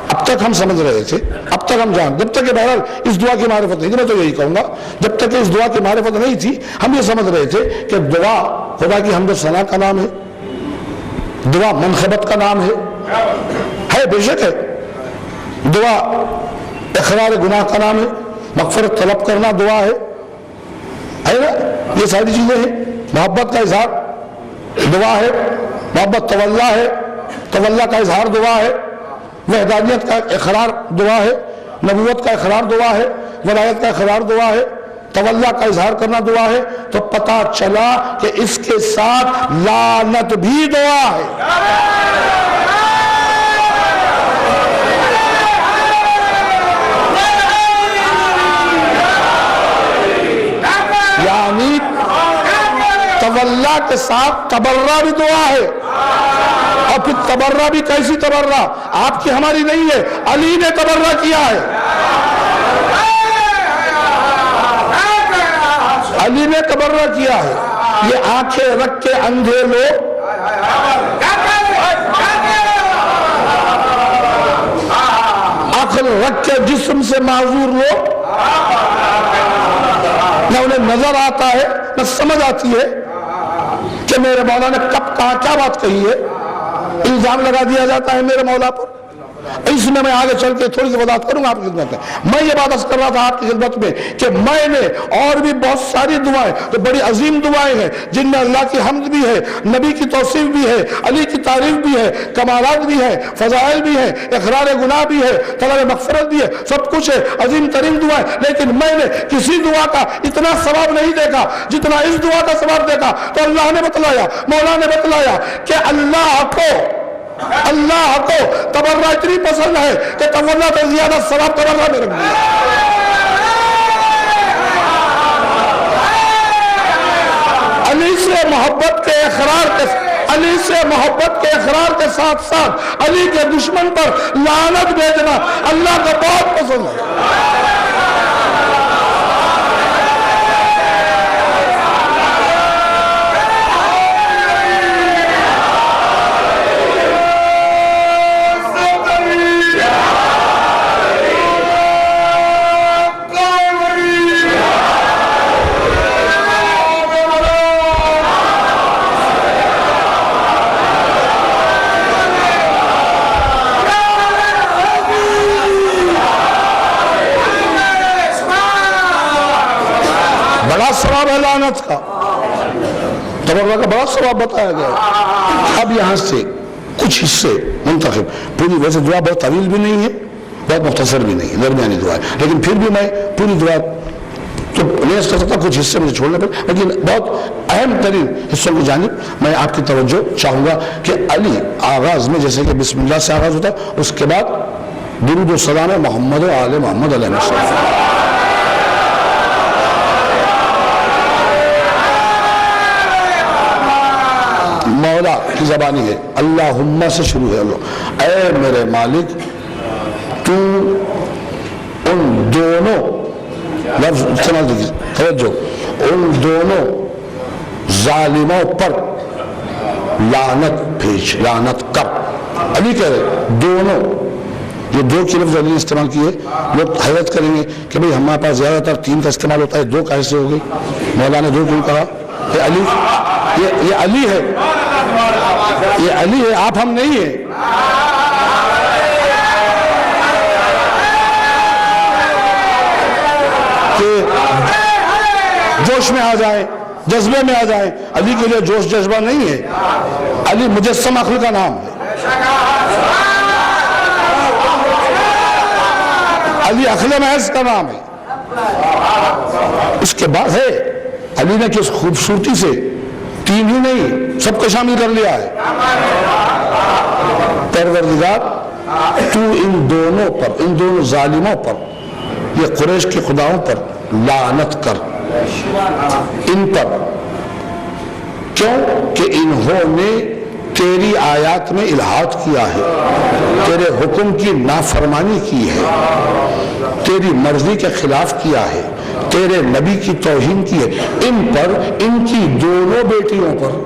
اب تک ہم سمجھ رہے تھے، اب تک ہم جب تک کہ بہرحال اس دعا کی معرفت نہیں تھی، میں تو یہی کہوں گا جب تک کہ اس دعا کی معرفت نہیں تھی ہم یہ سمجھ رہے تھے کہ دعا خدا کی حمد و ثنا کا نام ہے، دعا منقبت کا نام ہے بے شک ہے، دعا اقرار گناہ کا نام ہے، مغفرت طلب کرنا دعا ہے نا، یہ ساری چیزیں ہیں، محبت کا اظہار دعا ہے، محبت تولا ہے، تولا کا اظہار دعا ہے، وحدانیت کا اقرار دعا ہے، نبوت کا اقرار دعا ہے، ولایت کا اقرار دعا ہے، تولا کا اظہار کرنا دعا ہے، تو پتہ چلا کہ اس کے ساتھ لعنت بھی دعا ہے۔ یعنی تولا کے ساتھ تبرہ بھی دعا ہے، اور پھر تبرہ بھی کیسی تبرہ؟ آپ کی ہماری نہیں ہے، علی نے تبرہ کیا ہے، علی نے تبرہ کیا ہے۔ یہ آنکھیں رکھ کے اندھے لوگ، عقل رکھ کے جسم سے معذور لوگ، نہ انہیں نظر آتا ہے نہ سمجھ آتی ہے کہ میرے مولا نے کب کہاں کیا بات کہی ہے، الزام لگا دیا جاتا ہے میرے مولا پر۔ اس میں آگے چل کے تھوڑی سی وضاحت کروں گا آپ کی خدمت میں۔ میں یہ بات عرض کر رہا تھا آپ کی خدمت میں کہ میں نے اور بھی بہت ساری دعائیں تو بڑی عظیم دعائیں ہیں جن میں اللہ کی حمد بھی ہے، نبی کی توصیف بھی ہے، علی کی تعریف بھی ہے، کمالات بھی ہے، فضائل بھی ہے، اقرار گناہ بھی ہے، طلب مغفرت بھی ہے، سب کچھ ہے، عظیم ترین دعائیں، لیکن میں نے کسی دعا کا اتنا ثواب نہیں دیکھا جتنا اس دعا کا ثواب دیکھا۔ تو اللہ نے بتلایا، مولا نے بتلایا کہ اللہ کو تبرہ اتنی پسند ہے کہ تبرہ سے زیادہ ثواب تبرہ میں رکھ دیا۔ علی سے محبت کے اقرار کے ساتھ ساتھ علی کے دشمن پر لعنت بھیجنا اللہ کو بہت پسند ہے۔ بڑا ثواب ہے لعنت کا، تبرہ کا بڑا ثواب بتایا گیا ہے۔ اب یہاں سے کچھ حصے منتخب، پوری ویسے دعا بہت طویل بھی نہیں ہے بہت مختصر بھی نہیں ہے، درمیانی دعا ہے، لیکن پھر بھی میں پوری دعا تو نہیں کر سکتا، کچھ حصے مجھے چھوڑنے پر، لیکن بہت اہم ترین حصوں کی جانب میں آپ کی توجہ چاہوں گا کہ علی آغاز میں جیسے کہ بسم اللہ سے آغاز ہوتا ہے، اس کے بعد درود و سلام محمد و آل محمد علیہ السلام۔ مولا کی زبانی ہے، اللہم سے شروع ہے. اے میرے مالک تو ان دونوں لفظ استعمال دیکھیے، توجہ، ان دونوں ظالموں پر لعنت بھیج، لعنت کر. علی کہہ رہے دونوں، یہ دو کی لفظ علی نے استعمال کیے. لوگ حیرت کریں گے کہ بھئی ہمارے پاس زیادہ تر تین کا استعمال ہوتا ہے، دو کیسے ہو گئی؟ مولا نے دو کیوں کہا؟ یہ علی، یہ علی ہے، یہ علی ہے، آپ ہم نہیں ہیں. کہ جوش میں آ جائیں، جذبے میں آ جائیں. علی کے لیے جوش جذبہ نہیں ہے. علی مجسم عقل کا نام ہے. علی عقل محض کا نام ہے. اس کے بعد ہے علی نے کس خوبصورتی سے تین ہی نہیں سب کو شامل کر لیا ہے. پروردگار تو ان دونوں پر، ان دونوں ظالموں پر، یہ قریش کے خداؤں پر لعنت کر، ان پر. کیوں کہ انہوں نے تیری آیات میں الحاد کیا ہے، تیرے حکم کی نافرمانی کی ہے، تیری مرضی کے خلاف کیا ہے، تیرے نبی کی توہین کی ہے. ان پر، ان کی دونوں بیٹیوں پر.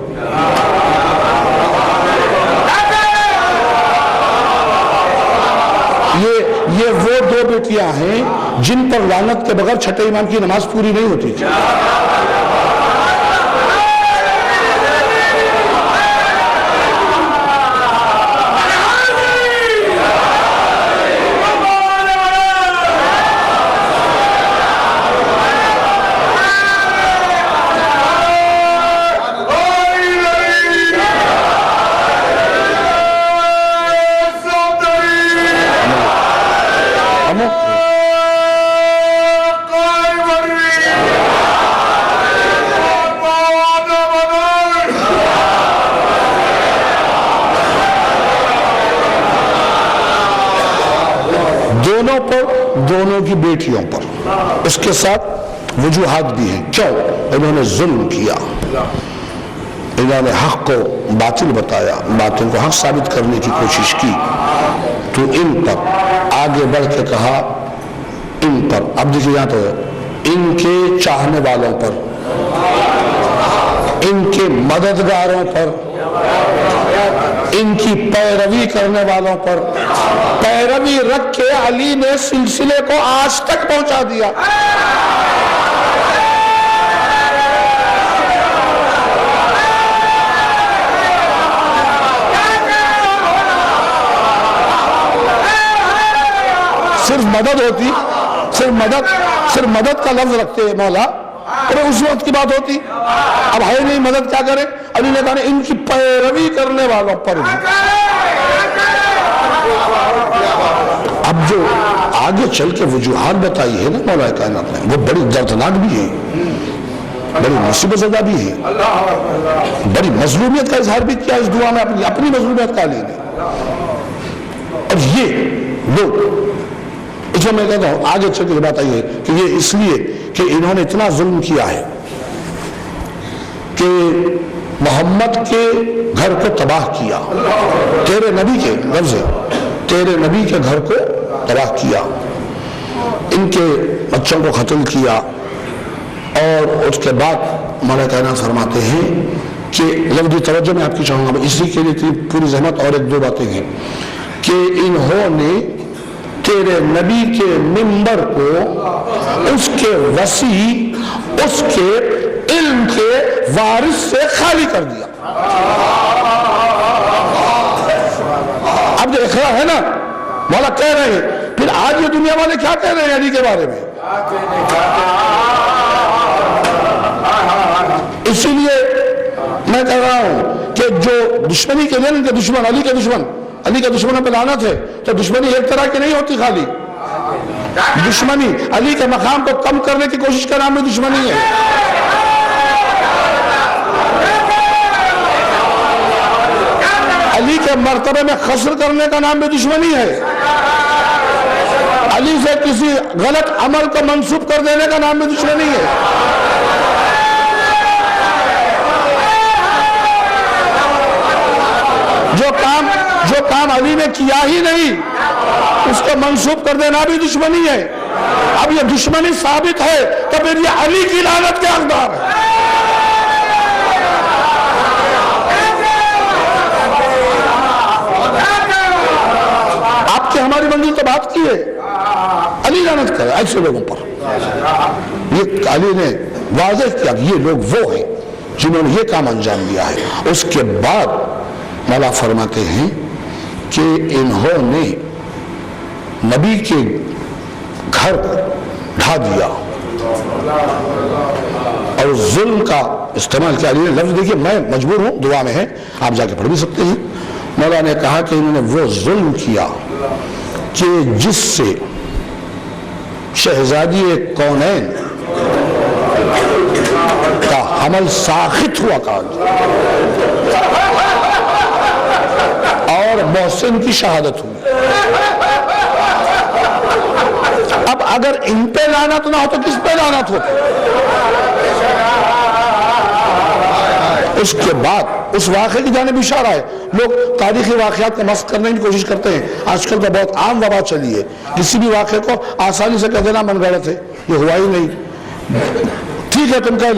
یہ وہ دو بیٹیاں ہیں جن پر لعنت کے بغیر چھٹے امام کی نماز پوری نہیں ہوتی تھی. دونوں پر، دونوں کی بیٹیوں پر. اس کے ساتھ وجوہات بھی ہیں. کیوں؟ انہوں نے ظلم کیا، انہوں نے حق کو باطل بتایا، باطل کو حق ثابت کرنے کی کوشش کی. تو ان پر آگے بڑھ کے کہا ان پر. اب دیکھیے یہاں تو ان کے چاہنے والوں پر، ان کے مددگاروں پر، ان کی پیروی کرنے والوں پر. پیروی رکھ کے علی نے سلسلے کو آج تک پہنچا دیا. صرف مدد ہوتی، صرف مدد کا لفظ رکھتے ہیں مولا، اور اس وقت کی بات ہوتی. اب ہے نہیں مدد، کیا کرے؟ علی نے کہا ان کی پیروی کرنے والوں پر بھی. اب جو آگے چل کے وجوہات بتائی ہے نا مولا کائنات نے، وہ بڑی دردناک بھی ہے، بڑی مصیبت زدہ بھی ہے. بڑی مظلومیت کا اظہار بھی کیا اس دعا میں، اپنی مظلومیت کا علی نے. اب یہ لوگ، اس میں میں کہتا ہوں آگے چل کے بات آئی ہے کہ یہ اس لیے کہ انہوں نے اتنا ظلم کیا ہے کہ محمد کے گھر کو تباہ کیا. تیرے نبی کے لفظ ہے، تیرے نبی کے گھر کو تباہ کیا، ان کے بچوں کو قتل کیا. اور اس کے بعد مولا کائنات فرماتے ہیں کہ لفظی توجہ میں آپ کی چاہوں گا، اسی کے لیے پوری زحمت. اور ایک دو باتیں ہیں کہ انہوں نے تیرے نبی کے منبر کو اس کے وسیع، اس کے علم کے وارث سے خالی کر دیا. اب جو اقرار ہے نا مولا کہہ رہے ہیں، پھر آج یہ دنیا والے کیا کہہ رہے ہیں علی کے بارے میں؟ اسی لیے میں کہہ رہا ہوں کہ جو دشمنی کے لیے ان کے دشمن، علی کے دشمن، علی کے دشمنوں پہ لعنت ہے. تو دشمنی ایک طرح کی نہیں ہوتی خالی. دشمنی علی کے مقام کو کم کرنے کی کوشش کا نام میں دشمنی ہے. علی کے مرتبے میں خسر کرنے کا نام بھی دشمنی ہے. علی سے کسی غلط عمل کو منسوب کر دینے کا نام بھی دشمنی ہے. کام علی نے کیا ہی نہیں، اس کو منسوب کر دینا بھی دشمنی ہے۔ اب یہ دشمنی ثابت ہے تو پھر یہ علی کی لعنت کے حقدار ہے۔ آپ کی ہماری منزل تو بات کی ہے، علی لعنت کرے ایسے لوگوں پر۔ یہ علی نے واضح کیا کہ یہ لوگ وہ ہیں جنہوں نے یہ کام انجام دیا ہے۔ اس کے بعد مولا فرماتے ہیں کہ انہوں نے نبی کے گھر ڈھا دیا اور ظلم کا استعمال کیا۔ علی نے لفظ دیکھیے، میں مجبور ہوں، دعا میں ہے، آپ جا کے پڑھ بھی سکتے ہیں۔ مولا نے کہا کہ انہوں نے وہ ظلم کیا کہ جس سے شہزادی کونین کا حمل ساخت ہوا اور محسن کی شہادت ہوئی۔ اب اگر ان پہ لعنت نہ ہو تو کس پہ لعنت ہو؟ اس کے بعد اس واقعے کی جانب اشارہ ہے۔ لوگ تاریخی واقعات کو مسخ کرنے کی کوشش کرتے ہیں، آج کل تو بہت عام وبا چلی ہے، کسی بھی واقعے کو آسانی سے کہہ دینا من غلط ہے، یہ ہوا ہی نہیں۔ ٹھیک ہے تم کہہ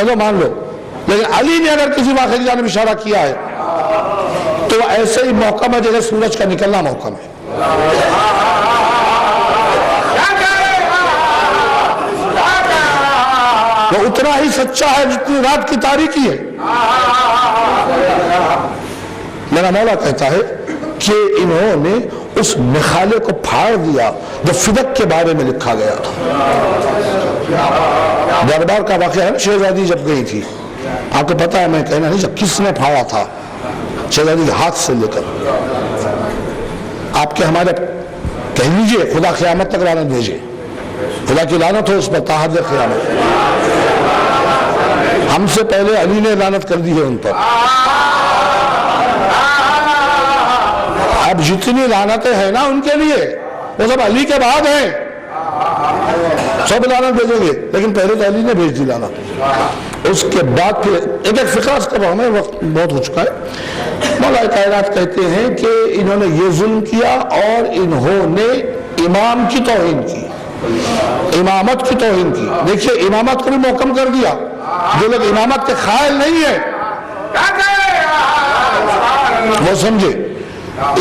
لو مان لو، لیکن علی نے اگر کسی واقعے کی جانب اشارہ کیا ہے تو ایسے ہی محکم ہے جیسے سورج کا نکلنا محکم ہے۔ وہ اتنا ہی سچا ہے جتنی رات کی تاریکی ہے۔ میرا مولا کہتا ہے کہ انہوں نے اس مخالے کو پھاڑ دیا جو فدق کے بارے میں لکھا گیا تھا۔ دربار کا واقعہ ہے، شہزادی جب گئی تھی، آپ کو پتا ہے، میں کہنا نہیں جب کس نے پھاڑا تھا شہزادی کے ہاتھ سے لے کر۔ آپ کے ہمارے کہہ لیجئے خدا قیامت تک لعنت بھیجے، خدا کی لعنت ہو اس پر تا حد قیامت۔ ہم سے پہلے علی نے لعنت کر دی ہے ان پر۔ اب جتنی لعنتیں ہیں نا ان کے لیے وہ سب علی کے بعد ہیں، سب لعنت بھیجیں گے، لیکن پہلے تو علی نے بھیج دی لعنت۔ اس کے بعد پھر ایک فقرہ اس کا ہمیں وقت بہت ہو چکا ہے۔ مولا کائنات کہتے ہیں کہ انہوں نے یہ ظلم کیا اور انہوں نے امام کی توہین کی، امامت کی توہین کی۔ دیکھیے امامت کو بھی محکم کر دیا، جو لوگ امامت کے قائل نہیں ہیں وہ سمجھے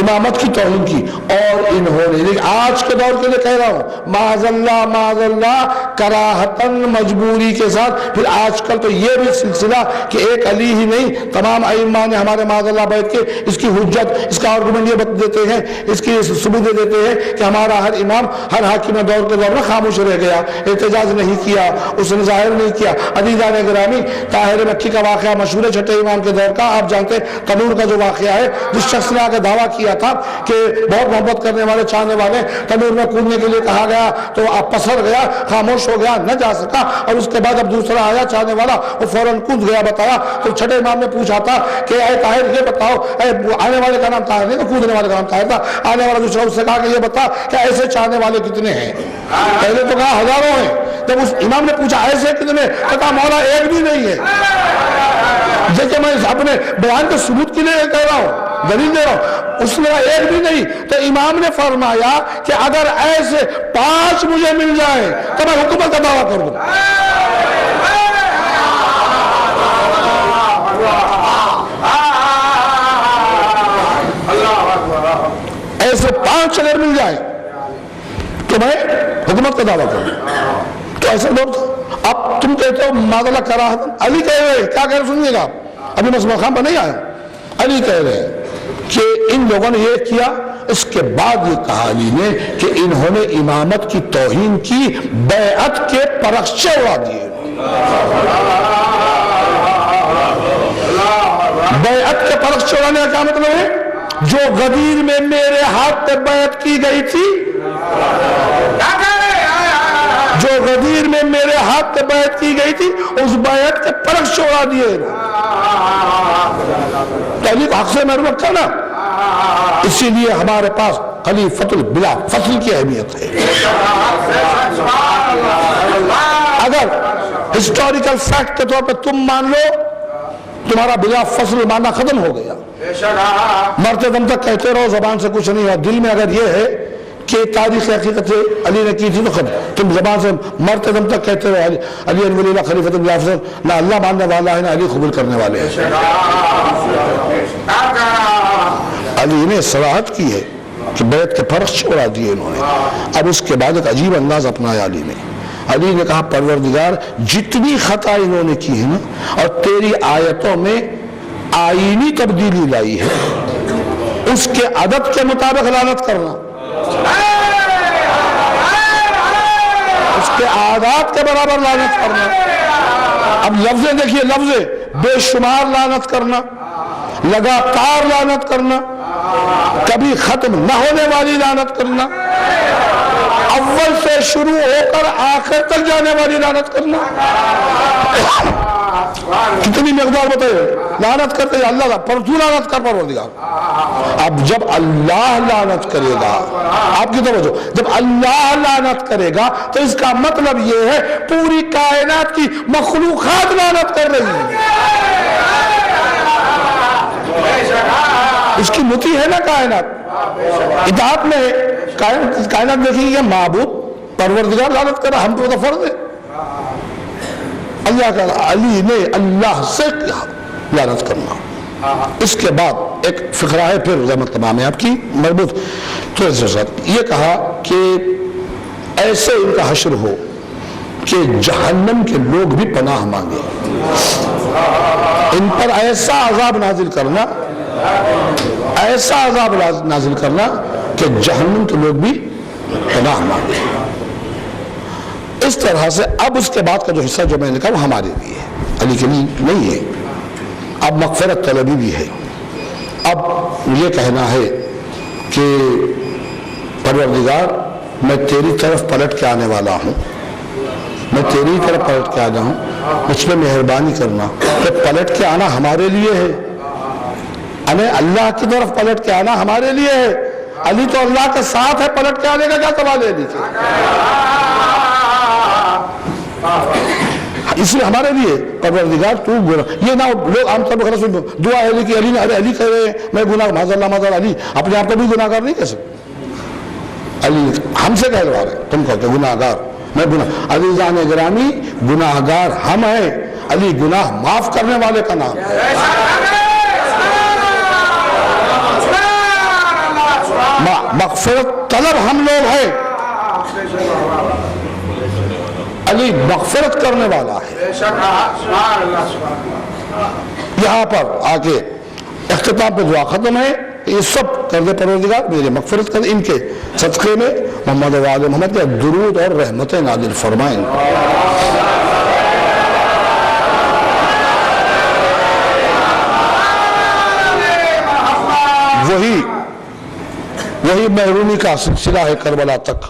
امامت کی توہین کی۔ اور انہوں نے آج کے دور کے لیے کہہ رہا ہوں، معاذ اللہ کراہتاً مجبوری کے ساتھ، پھر آج کل تو یہ بھی سلسلہ کہ ایک علی ہی نہیں تمام ائمہ نے ہمارے معاذ اللہ بیٹھ کے اس کی حجت، اس کا آرگومنٹ یہ بتا دیتے ہیں، اس کی ثبوت دے دیتے ہیں کہ ہمارا ہر امام ہر حاکم دور کے دور میں خاموش رہ گیا، احتجاج نہیں کیا، اس نے ظاہر نہیں کیا۔ عزیزان گرامی، طاہر مکی کا واقعہ مشہور ہے چھٹے امام کے دور کا، آپ جانتے ہیں تنور کا جو واقعہ ہے، جس شخص نے آگے دعویٰ کیا تھا کہ بہت محبت کرنے والے چاہنے والے تنور میں کودنے کے لیے کہا گیا تو آپ پسر گیا، خاموش ہو گیا، نہ جا سکا، اور اس کے بعد اب دوسرا آیا چاہنے والا، وہ فوراً کود گیا بتایا۔ تو چھٹے امام نے پوچھا تھا کہ اے طاہر یہ بتاؤ، اے آنے والے کا نام طاہر نہیں تو کودنے والے کا نام طاہر تھا، آنے والا دوسرا اس سے کہا کہ یہ بتا کہ ایسے چاہنے والے کتنے ہیں؟ پہلے تو کہا ہزاروں ہیں، جب اس امام نے پوچھا ایسے کتنے تو کہا مولا ایک بھی نہیں ہے۔ جیسے میں اپنے بیان کے ثبوت کے لیے کہہ رہا ہوں، دلیل دے رہا ہوں، اس نے ایک بھی نہیں۔ تو امام نے فرمایا کہ اگر ایسے 5 مجھے مل جائیں تو میں حکومت کا دعویٰ کر دوں۔ ایسے 5 اگر مل جائیں تو میں حکومت کا دعویٰ کر دوں۔ تو ایسا دور تھا۔ اب تم کہتے ہو معاذ اللہ کراہت، علی کہہ رہے کیا کہہ رہے سنیے گا، ابھی میں اس مقام پر نہیں آیا ہوں۔ علی کہہ رہے ہیں کہ ان لوگوں نے یہ کیا، اس کے بعد یہ کہا علی نے کہ انہوں نے امامت کی توہین کی، بیعت کے پرخچے اڑا دیے۔ بیعت کے پرخچے اڑانے کا کیا مطلب ہے؟ جو غدیر میں میرے ہاتھ پہ بیعت کی گئی تھی، جو غدیر میں میرے ہاتھ پہ بیعت کی گئی تھی، اس بیعت کے پرخچے اڑا دیے۔ تعلیم حق سے محروم رکھا نا، اسی لیے ہمارے پاس خلیفۃ البلا فصل کی اہمیت ہے۔ اگر ہسٹوریکل فیکٹ کے طور پہ تم مان لو، تمہارا بلا فصل ماننا ختم ہو گیا۔ مرتے دم تک کہتے رہو، زبان سے کچھ نہیں ہوا. دل میں اگر یہ ہے کہ تاریخ حقیقت سے علی نے کی تھی تو تم زبان سے مرتے دم تک کہتے رہو علی ولی اللہ خلیفۃ الجافر. نہ اللہ ماننے والا ہے نہ علی قبول کرنے والے ہیں. علی نے صراحت کی ہے کہ بیعت کے فرق چھوڑا دیے انہوں نے. اب اس کے بعد ایک عجیب انداز اپنایا علی نے. علی نے کہا پروردگار جتنی خطا انہوں نے کی ہے نا، اور تیری آیتوں میں آئینی تبدیلی لائی ہے، اس کے عدد کے مطابق لعنت کرنا، اس کے عادات کے برابر لعنت کرنا. اب لفظیں دیکھیے، لفظیں بے شمار لعنت کرنا، لگاتار لعنت کرنا، کبھی ختم نہ ہونے والی لعنت کرنا، اول سے شروع ہو کر آخر تک جانے والی لعنت کرنا. کتنی مقدار بتائیے لعنت کرتے ہیں اللہ کا، پر تو لعنت کر پروردگار. اب جب اللہ لعنت کرے گا، آپ کی توجہ، جب اللہ لعنت کرے گا تو اس کا مطلب یہ ہے پوری کائنات کی مخلوقات لعنت کر رہی ہے. اس کی متی ہے نا کائنات، اطاعت میں ہے. کائنات دیکھیے یہ معبود پروردگار لعنت کر رہا، ہم تو فرض ہے. اللہ کا علی نے اللہ سے لعنت کرنا. اس کے بعد ایک فقرہ ہے، پھر رحمت تمام ہے آپ کی مربوط تھوڑے سے ساتھ. یہ کہا کہ ایسے ان کا حشر ہو کہ جہنم کے لوگ بھی پناہ مانگے. ان پر ایسا عذاب نازل کرنا، ایسا عذاب نازل کرنا کہ جہنم کے لوگ بھی پناہ مانگے. اس طرح سے اب اس کے بعد کا جو حصہ جو میں نے کہا وہ ہمارے لیے ہے، علی کے لیے نہیں ہے. اب مغفرت طلبی بھی ہے. اب یہ کہنا ہے کہ پروردگار میں تیری طرف پلٹ کے آنے والا ہوں، میں تیری طرف پلٹ کے آنا ہوں، مجھ پہ مہربانی کرنا. کہ پلٹ کے آنا ہمارے لیے ہے، ہمیں اللہ کی طرف پلٹ کے آنا ہمارے لیے ہے. علی تو اللہ کے ساتھ ہے، پلٹ کے آنے کا کیا سوال ہے علی سے؟ اس لیے ہمارے لیے پروردگار تو گناہ، یہ نہ لوگ عام طور پر دعا ہے کہ علی نے علی کہہ رہے ہیں میں گناہ، معاذ اللہ معاذ اللہ. علی اپنے آپ کو بھی گناہ گار نہیں کہہ سکتے. علی ہم سے کہلوا رہے تم کہتے گناہ گار، میں گناہ. عزیزان گرامی گناہ گار ہم ہیں، علی گناہ معاف کرنے والے کا نام. مغفرت طلب ہم لوگ ہیں، علی مغفرت کرنے والا ہے. یہاں پر آگے اختتام پہ دعا ختم ہے. یہ سب کر دے پروردگار میرے مغفرت کر، ان کے صدقے میں محمد و آل محمد کے درود اور رحمتیں نازل فرمائیں. وہی محرومی کا سلسلہ ہے کربلا تک.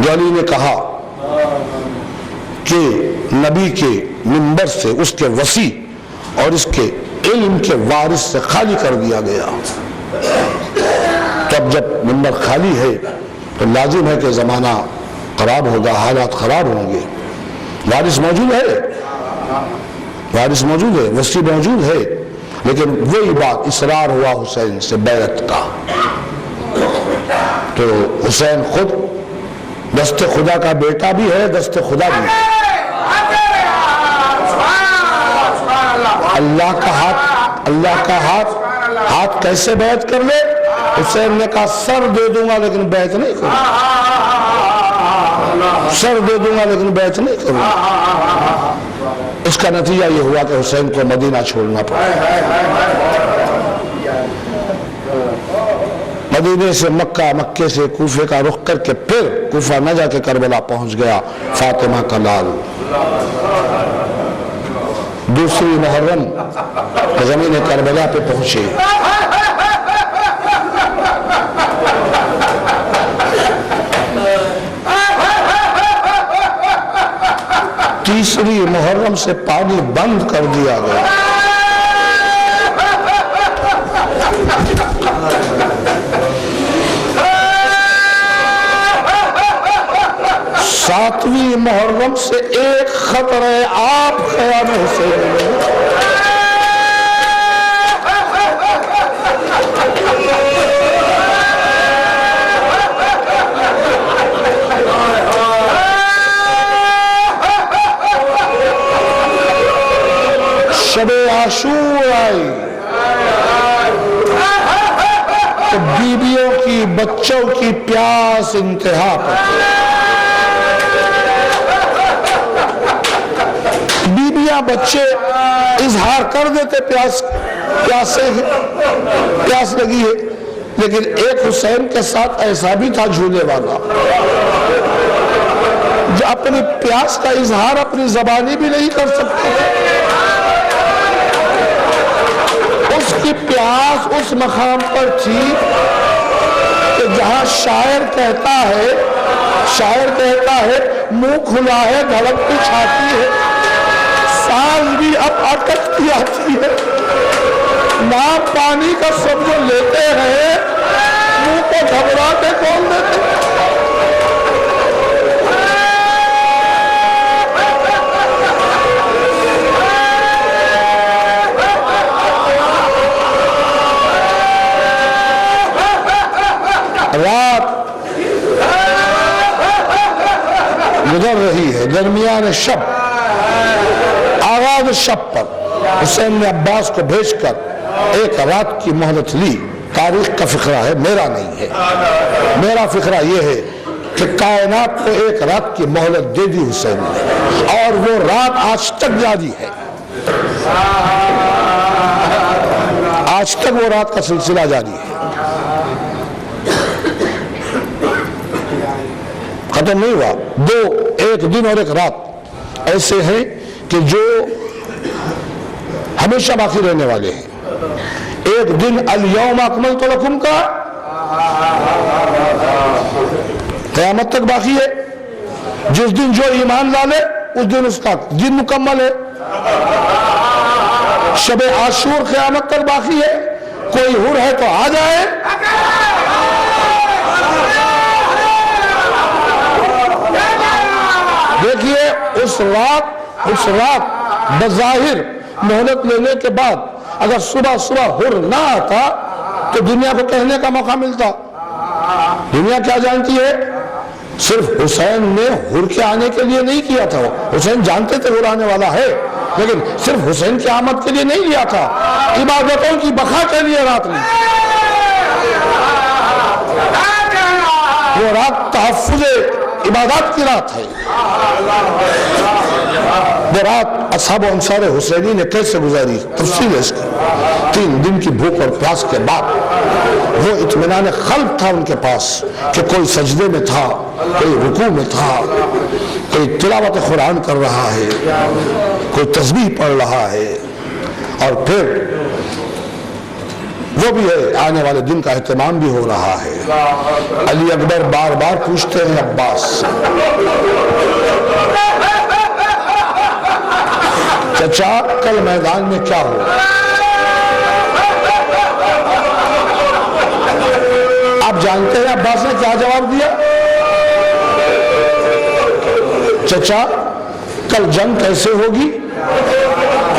جو علی نے کہا کہ نبی کے منبر سے اس کے وسیع اور اس کے علم کے وارث سے خالی کر دیا گیا. تب جب منبر خالی ہے تو لازم ہے کہ زمانہ خراب ہوگا، حالات خراب ہوں گے. وارث موجود ہے، وارث موجود ہے، وسیع موجود ہے، لیکن وہی بات اصرار ہوا حسین سے بیعت کا. تو حسین خود دست خدا کا بیٹا بھی ہے، دست خدا بھی ہے. اللہ کا ہاتھ کیسے بیعت کر لے؟ حسین نے کہا سر دے دوں گا لیکن بیعت نہیں کروں گا، سر دے دوں گا لیکن بیعت نہیں کروں گا. اس کا نتیجہ یہ ہوا کہ حسین کو مدینہ چھوڑنا پڑا. مدینے سے مکہ، مکے سے کوفے کا رخ کر کے پھر کوفہ نہ جا کے کربلا پہنچ گیا. فاطمہ کا لال دوسری محرم زمین کربلا پہ پہنچے. تیسری محرم سے پانی بند کر دیا گیا. ساتویں محرم سے ایک خطرہ آپ خیام حسین عاشور آئی تو بیویوں کی بچوں کی پیاس انتہا پر، بیویاں بچے اظہار کر دیتے پیاس لگی ہے، لیکن ایک حسین کے ساتھ ایسا بھی تھا جھولے والا جو اپنی پیاس کا اظہار اپنی زبانی بھی نہیں کر سکتے، اس کی پیاس اس مقام پر تھی کہ جہاں شاعر کہتا ہے منہ کھلا ہے دھڑک کی چھاتی ہے، سانس بھی اب اٹکتی آتی ہے، نام پانی کا سب جو لیتے ہیں منہ کو گھبرا کے کھول دیتے ہیں۔ رات گزر رہی ہے، درمیان شب، آغاز شب پر حسین نے عباس کو بھیج کر ایک رات کی مہلت لی۔ تاریخ کا فقرہ ہے، میرا نہیں ہے، میرا فقرہ یہ ہے کہ کائنات کو ایک رات کی مہلت دے دی حسین نے، اور وہ رات آج تک جاری ہے، آج تک وہ رات کا سلسلہ جاری ہے، ختم نہیں ہوا۔ ایک دن اور ایک رات ایسے ہیں کہ جو ہمیشہ باقی رہنے والے ہیں۔ ایک دن الیوم اکملت لکم کا قیامت تک باقی ہے، جس دن جو ایمان ڈالے اس دن اس کا دن مکمل ہے۔ شب عاشور قیامت تک باقی ہے، کوئی حر ہے تو آ جائے، دیکھیے اس رات بظاہر محنت لینے کے بعد اگر صبح حر نہ آتا تو دنیا کو کہنے کا موقع ملتا۔ دنیا کیا جانتی ہے؟ صرف حسین نے حر کے آنے کے لیے نہیں کیا تھا، حسین جانتے تھے حر آنے والا ہے، لیکن صرف حسین کی آمد کے لیے نہیں لیا تھا، عبادتوں کی بقا کے لیے رات لی۔ وہ رات تحفظ عبادات کی رات ہے۔ وہ رات اصحاب و انصار حسینی نے کیسے گزاری، تفصیل ہے اس کی۔ 3 دن کی بھوک اور پیاس کے بعد وہ اطمینان قلب تھا ان کے پاس کہ کوئی سجدے میں تھا، کوئی رکوع میں تھا، کوئی تلاوت قرآن کر رہا ہے، کوئی تسبیح پڑھ رہا ہے، اور پھر وہ بھی ہے آنے والے دن کا اہتمام بھی ہو رہا ہے۔ علی اکبر بار بار پوچھتے ہیں عباس چچا کل میدان میں کیا ہوا؟ آپ جانتے ہیں عباس نے کیا جواب دیا؟ چچا کل جنگ کیسے ہوگی؟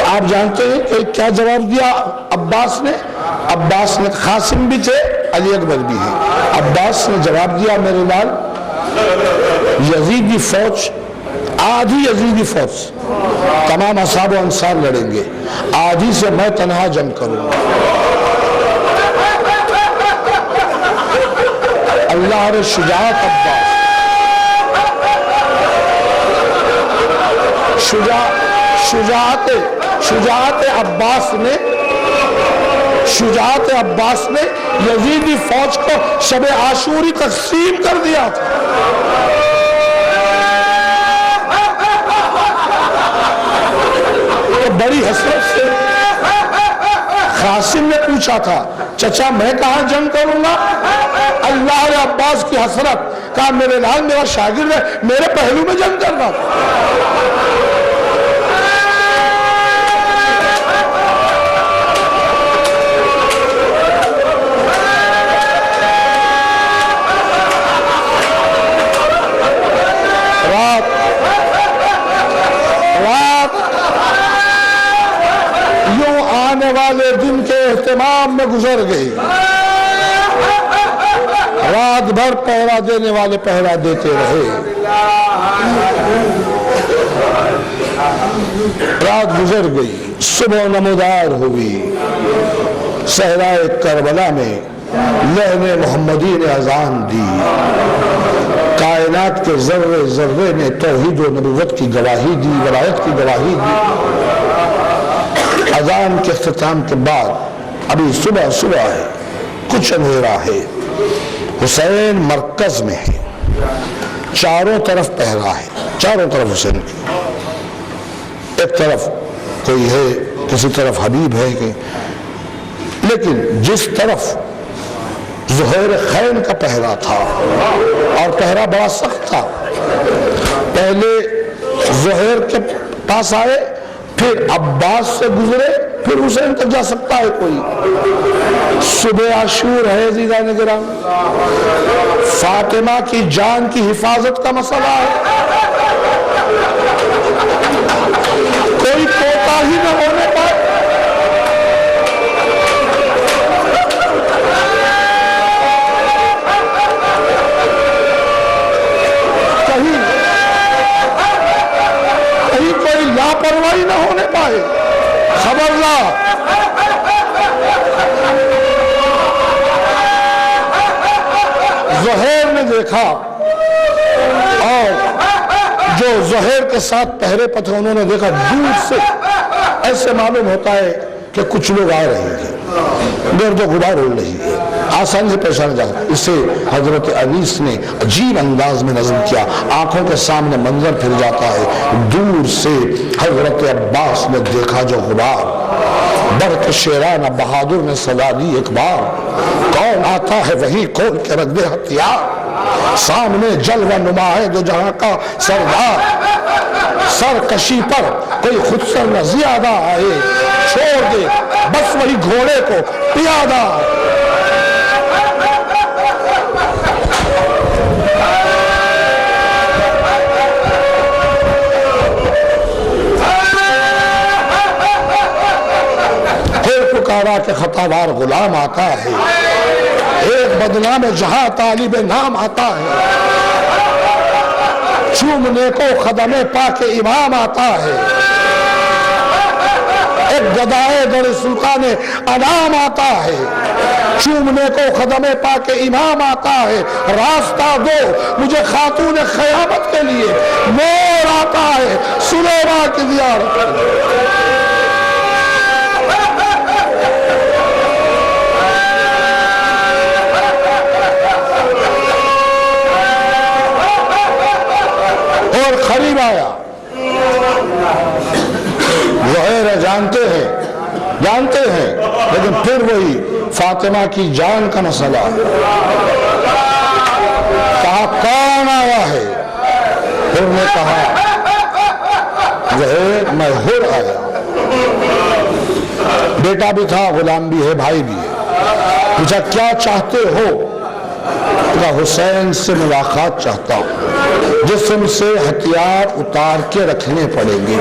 آپ جانتے ہیں کہ کیا جواب دیا عباس نے؟ عباس نے، قاسم بھی تھے علی اکبر بھی ہیں، عباس نے جواب دیا میرے لال، یزیدی فوج، آدھی یزیدی فوج تمام اصحاب و انصار لڑیں گے، آدھی سے میں تنہا جنگ کروں گا۔ اللہ نے شجاعت عباس، شجاعت عباس نے یزیدی فوج کو شب عاشوری تقسیم کر دیا تھا۔ بڑی حسرت سے قاسم نے پوچھا تھا چچا میں کہاں جنگ کروں گا؟ اللہ نے عباس کی حسرت کہا میرے لال میرا شاگرد ہے، میرے پہلو میں جنگ کرنا تھا۔ والے دن کے اہتمام میں گزر گئی، رات بھر پہرا دینے والے پہرا دیتے رہے، رات گزر گئی، صبح نمودار ہوئی، صحرائے کربلا میں لہن محمدی نے اذان دی، کائنات کے ذرے ذرے نے توحید و نبوت کی گواہی دی، ولایت کی گواہی دی۔ اذان کے اختتام کے بعد ابھی صبح صبح ہے، کچھ اندھیرا ہے، حسین مرکز میں ہے، چاروں طرف پہرا ہے، چاروں طرف حسین کی، ایک طرف کوئی ہے، کسی طرف حبیب ہے کہ، لیکن جس طرف زہیر خین کا پہرا تھا، اور پہرا بڑا سخت تھا، پہلے زہیر کے پاس آئے، پھر عباس سے گزرے، پھر حسین تک جا سکتا ہے کوئی۔ صبح عاشور ہے عزیزان گرامی، فاطمہ کی جان کی حفاظت کا مسئلہ ہے، کوئی کوتاہی نہ ہونے پائے۔ کہیں کوئی لاپرواہی نہ ہونے پائے، خبردار۔ زہیر نے دیکھا، اور جو زہیر کے ساتھ پہرے پر تھے انہوں نے دیکھا، دور سے ایسے معلوم ہوتا ہے کہ کچھ لوگ آ رہے ہیں، گرد و غبار اڑ رہی ہے، آسانی سے پیش آنے جا سکتا۔ اسے حضرت انیس نے عجیب انداز میں نظم کیا، آنکھوں کے سامنے منظر پھر جاتا ہے، دور سے حضرت عباس نے دیکھا جو غبار، برق شیرانہ بہادر نے صدا دی ایک بار، کون آتا ہے وہی کھول کے رکھ دے ہتھیار، سامنے جلوہ نما ہے دو جہاں کا سردار، سرکشی پر کوئی خود سر نہ زیادہ آئے، چھوڑ دے بس وہی گھوڑے کو پیادہ۔ پکارا کہ خطاوار غلام آتا ہے، ایک بدنام جہاں طالب نام آتا ہے، چومنے کو خدم پاک امام آتا ہے، ایک گدائے در سلطان انام آتا ہے، چومنے کو خدم پاک امام آتا ہے، راستہ دو مجھے خاتون خیامت کے لیے، مور آتا ہے سلیمان کی زیارت کے لیے۔ قریب آیا، زہیر جانتے ہیں، لیکن پھر وہی فاطمہ کی جان کا مسئلہ، کہا کون آیا ہے؟ پھر نے کہا زہیر میں حر آیا، بیٹا بھی تھا، غلام بھی ہے، بھائی بھی ہے، پوچھا کیا چاہتے ہو؟ حسین سے ملاقات چاہتا ہوں، جسم سے ہتھیار اتار کے رکھنے پڑیں گے۔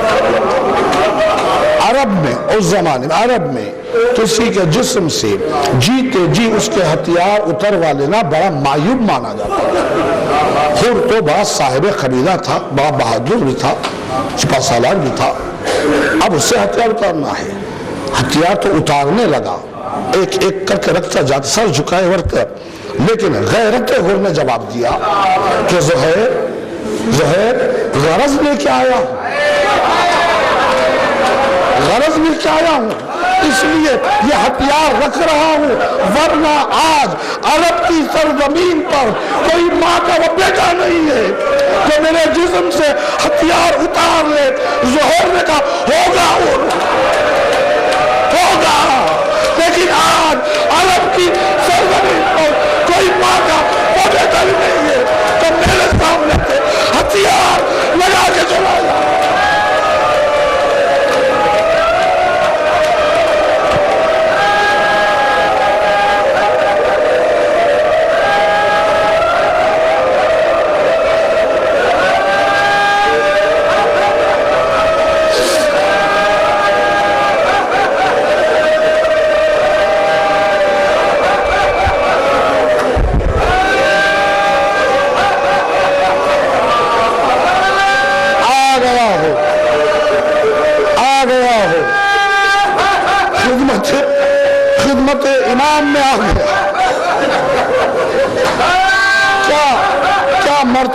عرب میں، اس زمانے میں عرب میں کسی کے جسم سے جیتے جی اس کے ہتھیار اتروا لینا بڑا معیوب مانا جاتا ہے۔ خور تو بڑا صاحب قبیلہ تھا، بڑا بہادر بھی تھا، سپہ سالار بھی تھا، اب اس سے ہتھیار اتارنا ہے، ہتھیار تو اتارنے لگا، ایک ایک کر کے رکھتا جاتا، سر جھکائے ورکر، لیکن غیرت حر نے جواب دیا کہ زہیر غرض لے کے آیا ہوں، غرض لے کے آیا ہوں، اس لیے یہ ہتھیار رکھ رہا ہوں، ورنہ آج عرب کی سرزمین پر کوئی ماں کا وہ بیٹا نہیں ہے کہ میرے جسم سے ہتھیار اتار لے۔ زہیر نے کہا ہوگا، لیکن آج عرب کی سرزمین پر کوئی ماں کا وہ بیٹا نہیں ہے تو میرے سامنے سے ہتھیار لگا کے چلا جا۔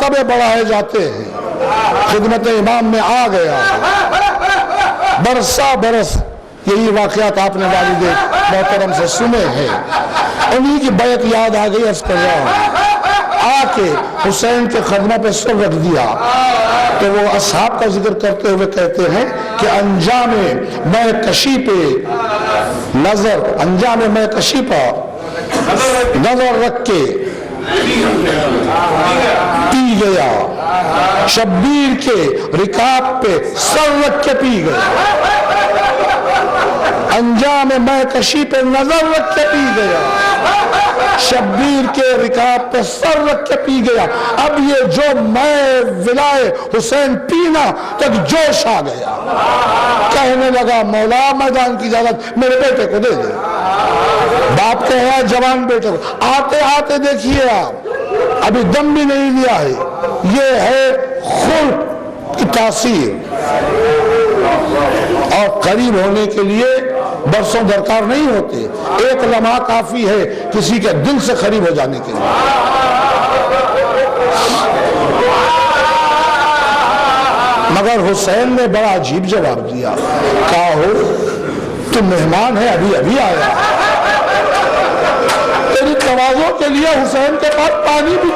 مرتبے بڑھائے جاتے ہیں. خدمت امام میں آ گیا. برسا برس یہی واقعات آپ نے والد محترم سے سنے ہیں. انہی کی بیعت یاد آ گئی. عرض کر رہا ہوں آ کے حسین کے قدموں پہ سر رکھ دیا تو وہ اصحاب کا ذکر کرتے ہوئے کہتے ہیں کہ انجام میں کشی پہ نظر رکھ کے پی گیا. شبیر کے رکاب پہ سر رکھ کے پی گیا. انجام میں کشی پہ نظر رکھ کے پی گیا. شبیر کے رکاب پہ سر رکھ کے پی گیا. اب یہ جو میں ولائے حسین پینا تک جوش آ گیا. کہنے لگا مولا میدان کی اجازت میرے بیٹے کو دے دے. باپ کہہ رہا ہے جوان بیٹے کو. آتے آتے دیکھیے آپ ابھی دم بھی نہیں لیا ہے. یہ ہے خلق کی تاثیر. اور قریب ہونے کے لیے برسوں درکار نہیں ہوتے. ایک لمحہ کافی ہے کسی کے دل سے قریب ہو جانے کے لیے. مگر حسین نے بڑا عجیب جواب دیا. کہا ہو تم مہمان ہے ابھی ابھی آیا. تیری تواضع کے لیے حسین کے پاس پانی بھی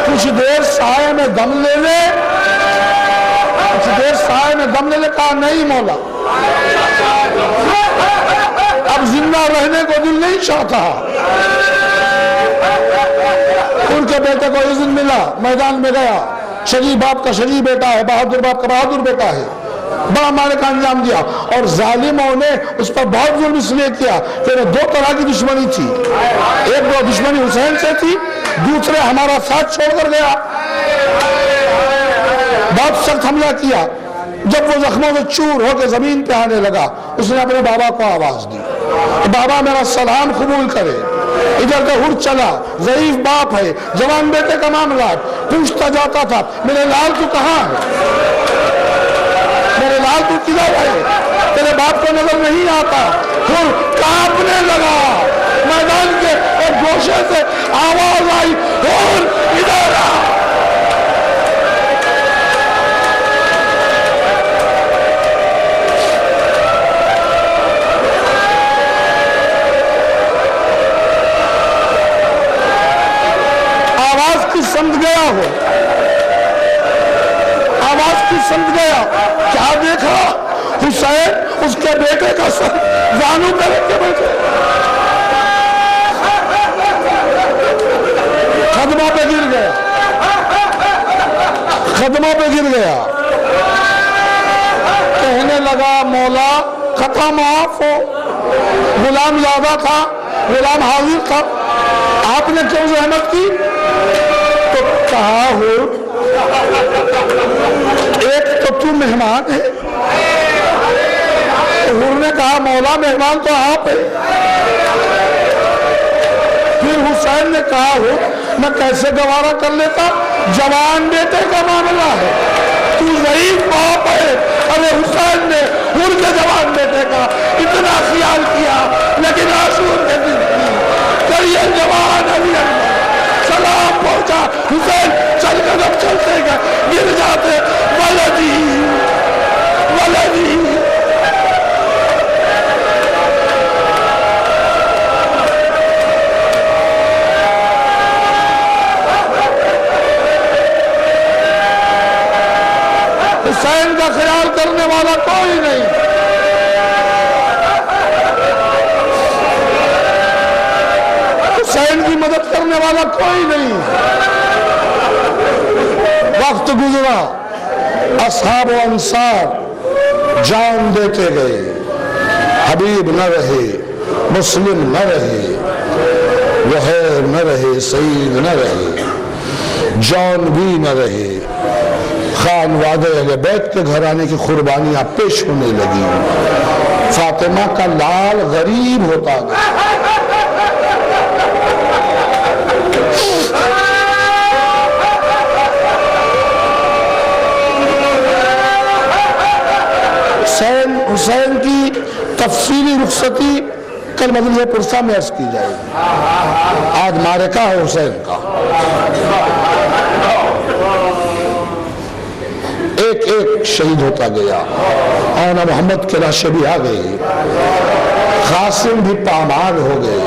کچھ دیر سائے میں دم لے لے. کچھ دیر سائے میں دم لے لے. کہا نہیں مولا اب زندہ رہنے کو دل نہیں چاہتا. ان کے بیٹے کو اذن ملا. میدان میں گیا. شریف باپ کا شریف بیٹا ہے. بہادر باپ کا بہادر بیٹا ہے. بڑا مارے کا انجام دیا. اور ظالموں نے اس پر بہت ظلم اس لیے کیا کہ دو طرح کی دشمنی تھی. ایک وہ دشمنی حسین سے تھی. دوسرے ہمارا ساتھ چھوڑ کر گیا. بہت سخت حملہ کیا. جب وہ زخموں سے چور ہو کے زمین پہ آنے لگا اس نے اپنے بابا کو آواز دی. بابا میرا سلام قبول کرے. ادھر کا ہر چلا. ضعیف باپ ہے. جوان بیٹے کا معاملہ. پوچھتا جاتا تھا میرے لال تو کہاں ہے. میرے لال تو کدھر ہے. تیرے باپ کو نظر نہیں آتا. ہر کانپنے لگا. میدان کے ایک گوشے سے آواز آئی ہر ادھر آ. سمجھ گیا ہو. آواز کی سمجھ گیا. کیا دیکھا. حسین اس کے بیٹے کا سر زانو پہ رکھ کے بیٹھے. قدموں پہ گر گیا. قدموں پہ گر گیا. کہنے لگا مولا خطا معاف ہو. غلام زیادہ تھا. غلام حاضر تھا. آپ نے کیوں زحمت کی. تو کہا ہو ایک تو مہمان ہے. حور نے کہا مولا مہمان تو آپ ہے. پھر حسین نے کہا ہو میں کیسے گوارا کر لیتا. جوان بیٹے کا معاملہ ہے. تو ضعیف باپ ہے. ارے حسین نے حور کے جوان بیٹے کا اتنا خیال کیا لیکن عاشور کے دل کی کریے جوان علی سلام پہنچا. حسین چل قدم چلتے گئے. گر جاتے. ولدی ولدی. حسین کا خیال کرنے والا کوئی نہیں. حسین کی مدد کرنے والا کوئی نہیں. وقت گزرا. اصحاب و انصار جان دیتے گئے. حبیب نہ رہے. مسلم نہ رہے. وہیر نہ رہے. سعید نہ رہے. جان بھی نہ رہے. خانوادہ اہل بیت کے گھرانے کی قربانیاں پیش ہونے لگی. فاطمہ کا لال غریب ہوتا گیا. حسین کی تفصیلی رخصتی کل مجلس پرسہ میں عرض کی جائے گی. آج معرکہ ہے حسین کا. ایک ایک شہید ہوتا گیا. آنا محمد کے لاشیں بھی آ گئی. قاسم بھی پامال ہو گئے.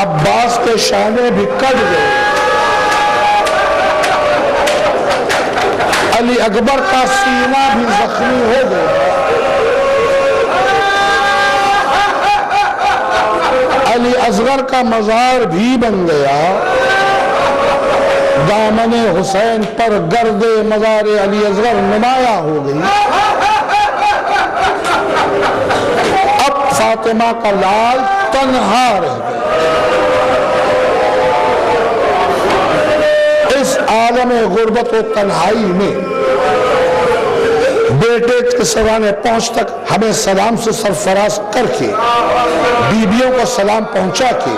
عباس کے شانے بھی کٹ گئے. علی اکبر کا سینہ بھی زخمی ہو گیا. علی اصغر کا مزار بھی بن گیا. دامن حسین پر گرد مزار علی اصغر نمایاں ہو گئی. اب فاطمہ کا لال تنہا رہ گیا. اس عالم غربت و تنہائی میں بیٹے کے سرانے پہنچ تک ہمیں سلام سے سرفراز کر کے بیبیوں کو سلام پہنچا کے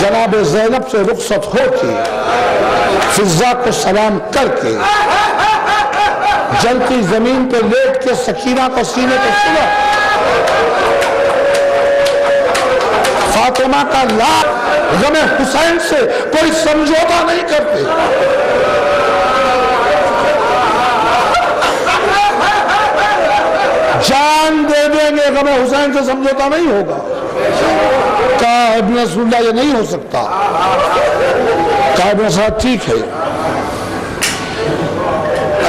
جناب زینب سے رخصت ہو کے فضا کو سلام کر کے جلتی زمین پہ لیٹ کے سکینہ کو سینے پہ سلا. فاطمہ کا لال غم حسین سے کوئی سمجھوتا نہیں کرتے. جان دے دیں گے غم حسین سے سمجھوتا نہیں ہوگا. کہا ابن رسول اللہ یہ نہیں ہو سکتا. کہا ابن صاحب ٹھیک ہے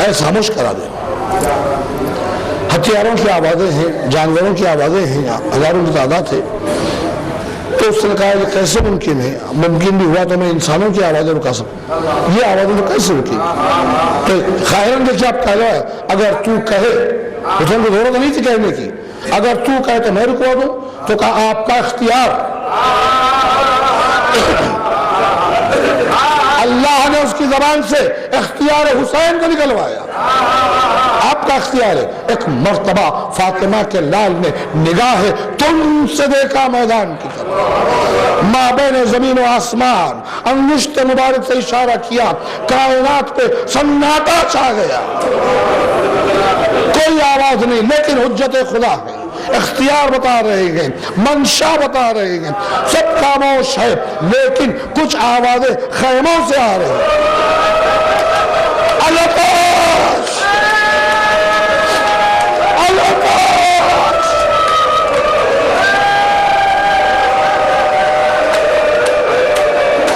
ایسا خاموش کرا دیں. ہتھیاروں کی آوازیں ہیں, جانوروں کی آوازیں ہیں, ہزاروں کی تعداد ہے. تو اس نے کہا یہ کیسے ممکن ہے؟ ممکن بھی ہوا تو میں انسانوں کی آوازیں رکا سکوں, یہ آوازیں تو کیسے رکی؟ تو خائرن دیکھیں آپ کہہ رہا ہے اگر تو کہے, حسین کو ضرورت نہیں تھی کہنے کی, اگر تو کہے تو میں رکوا دوں. تو کہا آپ کا اختیار. اللہ نے اس کی زبان سے اختیار حسین کو نکلوایا. آپ کا اختیار ہے. ایک مرتبہ فاطمہ کے لال نے نگاہ تم سے دیکھا میدان کی طرف, مابین زمین و آسمان, انگشت مبارک سے اشارہ کیا, کائنات پہ سناٹا چھا گیا. کوئی آواز نہیں, لیکن حجت خدا ہے. اختیار بتا رہے ہیں, منشا بتا رہے ہیں, سب خاموش ہے, لیکن کچھ آوازیں خیموں سے آ رہی ہیں. الکاش الکاش.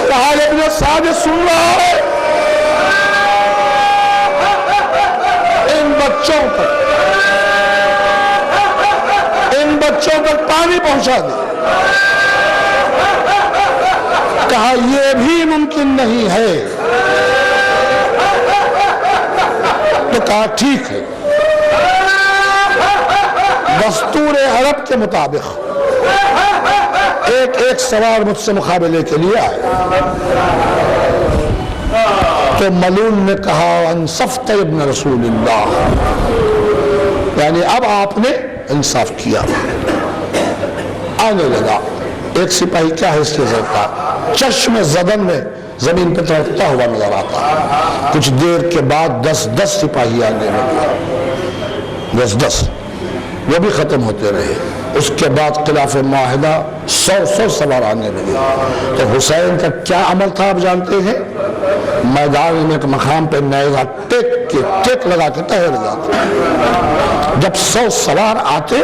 کہا ابن سعد سن رہا ہے, ان بچوں تک پانی پہنچا دے. کہا یہ بھی ممکن نہیں ہے. تو کہا ٹھیک ہے. دستور عرب کے مطابق ایک ایک سوار مجھ سے مقابلے کے لیے آئے. تو ملون نے کہا انصفت ابن رسول اللہ, یعنی اب آپ نے انصاف کیا. آنے لگا. ایک سپاہی کیا ہے اس کے ذرا چشم زدن میں زمین پہ تڑپتا ہوا نظر آتا. کچھ دیر کے بعد 10 سپاہی آنے لگے. 10 وہ بھی ختم ہوتے رہے. اس کے بعد خلاف معاہدہ 100 سوار آنے لگے. تو حسین کا کیا عمل تھا آپ جانتے ہیں؟ میدان میں ایک مقام پہ نیزہ ٹیک لگا کے ٹھہر جاتے. جب 100 سوار آتے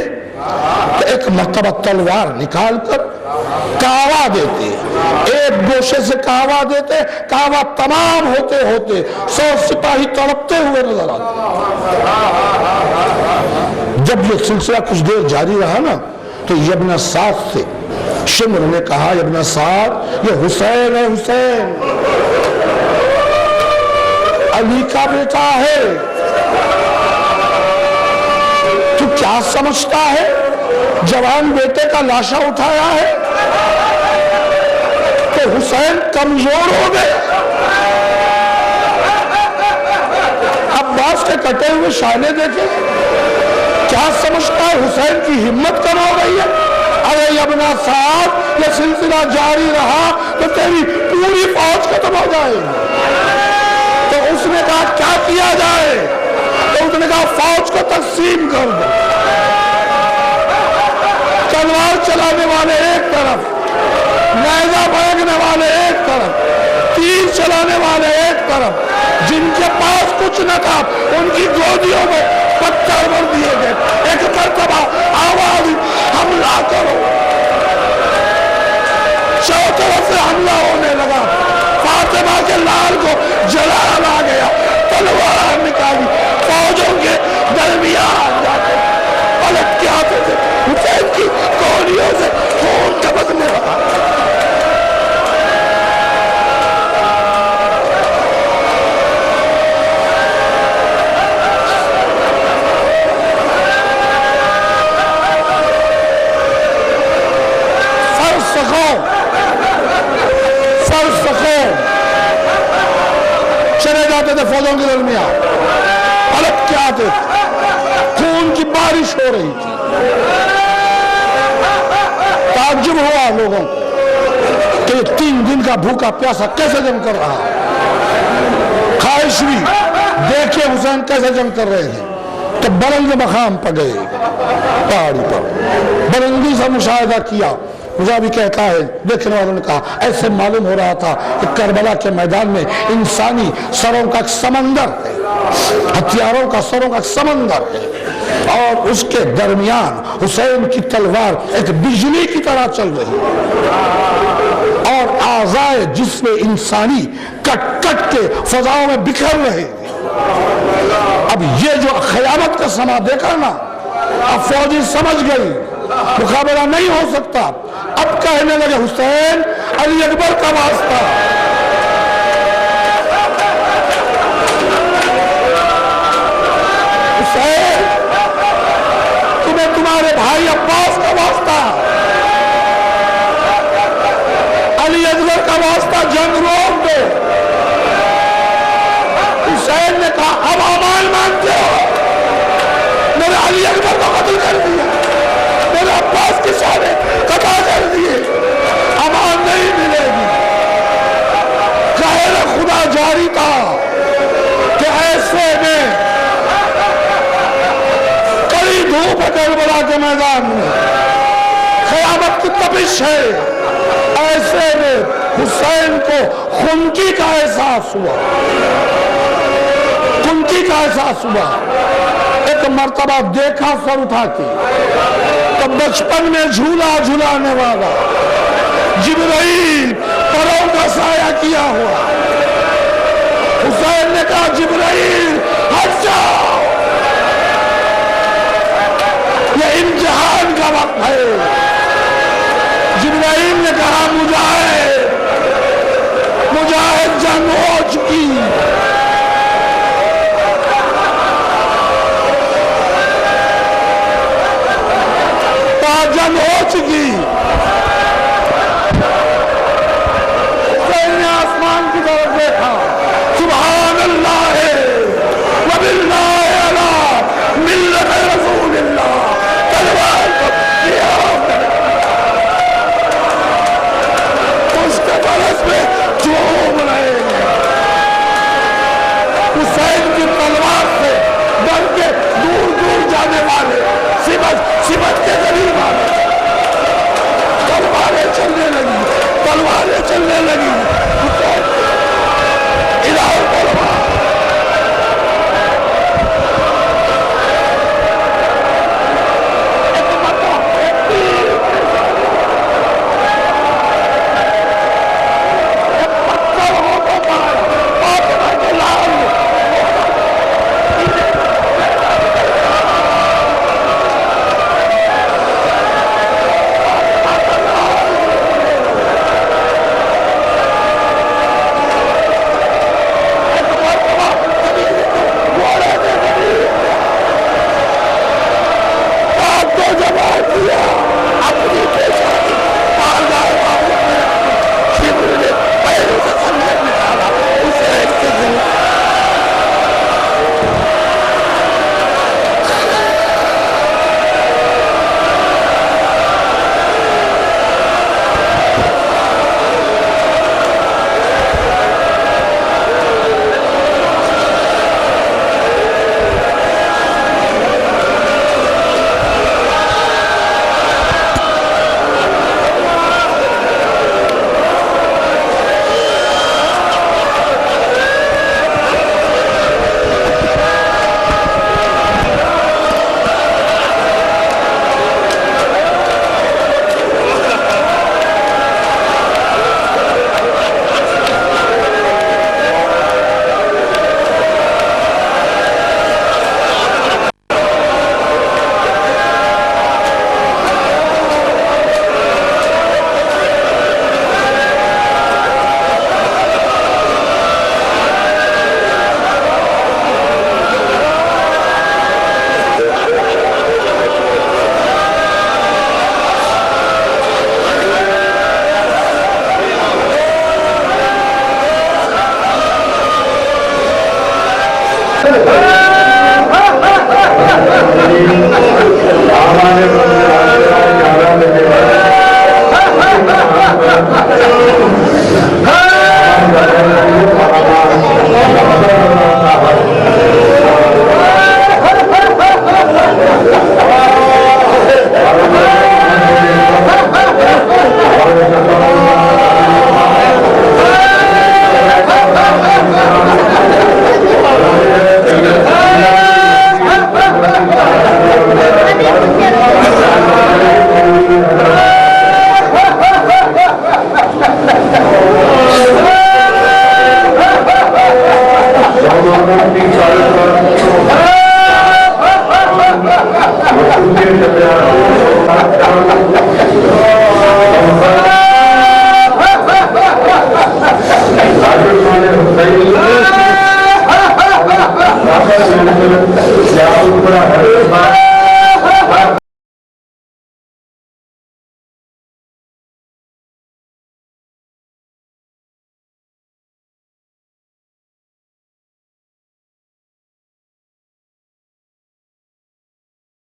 تو ایک مرتبہ تلوار نکال کر کعوہ دیتے. ایک گوشے سے کعوہ دیتے, کعوہ تمام ہوتے 100 سپاہی تڑپتے ہوئے نظر آتے. جب یہ سلسلہ کچھ دیر جاری رہا نا, تو ابن سعد سے شمر نے کہا ابن سعد یہ حسین ہے, حسین علی کا بیٹا ہے. تو کیا سمجھتا ہے جوان بیٹے کا لاشا اٹھایا ہے تو حسین کمزور ہو گئے. عباس کے کٹے ہوئے شانے دیکھے, کیا سمجھتا ہے حسین کی ہمت کم ہو گئی ہے. ارے ابن سعد یہ سلسلہ جاری رہا تو تیری پوری فوج ختم ہو جائے. تو اس نے کہا کیا کیا جائے؟ تو حضرت نے کہا فوج کو تقسیم کر دو، تلوار چلانے والے ایک طرف، نیزہ پھینکنے والے ایک طرف، تیر چلانے والے ایک طرف، جن کے پاس کچھ نہ تھا ان کی گودیوں میں پتھر بھر دیے گئے۔ ایک مرتبہ آواز حملہ کرو، چاروں طرف سے حملہ ہونے لگا، فاطمہ کے لال کو جلال آ گیا، تلوار نکالی، فوجوں کے درمیان جاتے پلٹ کے آتے تھے، حسین کی گولیوں سے خون ٹپکنے لگا۔ چلے جاتے تھے فوجوں کے درمیان، پلٹ کے آتے تھے، خون کی بارش ہو رہی تھی۔ تعجب ہوا لوگوں کو کہ 3 دن کا بھوکا پیاسا کیسے جنگ کر رہا ہے۔ خواہش بھی دیکھے حسین کیسے جنگ کر رہے ہیں۔ تو بلند مقام پر گئے، پہاڑی پر بلندی سے مشاہدہ کیا۔ مجھے بھی کہتا ہے، دیکھنے والوں نے کہا ایسے معلوم ہو رہا تھا کہ کربلا کے میدان میں انسانی سروں کا ایک سمندر ہے، ہتھیاروں کا سروں کا ایک سمندر ہے، اور اس کے درمیان حسین کی تلوار ایک بجلی کی طرح چل رہی ہے، اور اعضائے جسم انسانی کٹ کٹ کے فضاؤں میں بکھر رہے ہیں۔ اب یہ جو قیامت کا سما دیکھا نا، اب فوجی سمجھ گئی مقابلہ نہیں ہو سکتا۔ اب کہنے لگے حسین علی اکبر کا واسطہ، حسین تمہیں تمہارے بھائی عباس کا واسطہ، علی اکبر کا واسطہ، جنگ روک دو۔ حسین نے کہا اب امان مانتے ہو؟ میرے علی اکبر کو قتل کر دیا، میرے عباس کے سارے قطع کر دیے، امان نہیں ملے گی۔ قہر خدا جاری تھا کہ ایسے میں کڑی دھوپ کربلا کے میدان میں قیامت کی تپش ہے، ایسے میں حسین کو خنکی کا احساس ہوا، خنکی کا احساس ہوا۔ ایک مرتبہ دیکھا سر اٹھا کے تو بچپن میں جھولا جھلانے والا جبرائیل پروں کا سایہ کیا ہوا۔ حسین نے کہا جبرائیل ہٹ جاؤ، یہ امتحان کا وقت ہے۔ جبرائیل نے کہا مجاہد جنگ ہو چکی، جنگ ہو چکی،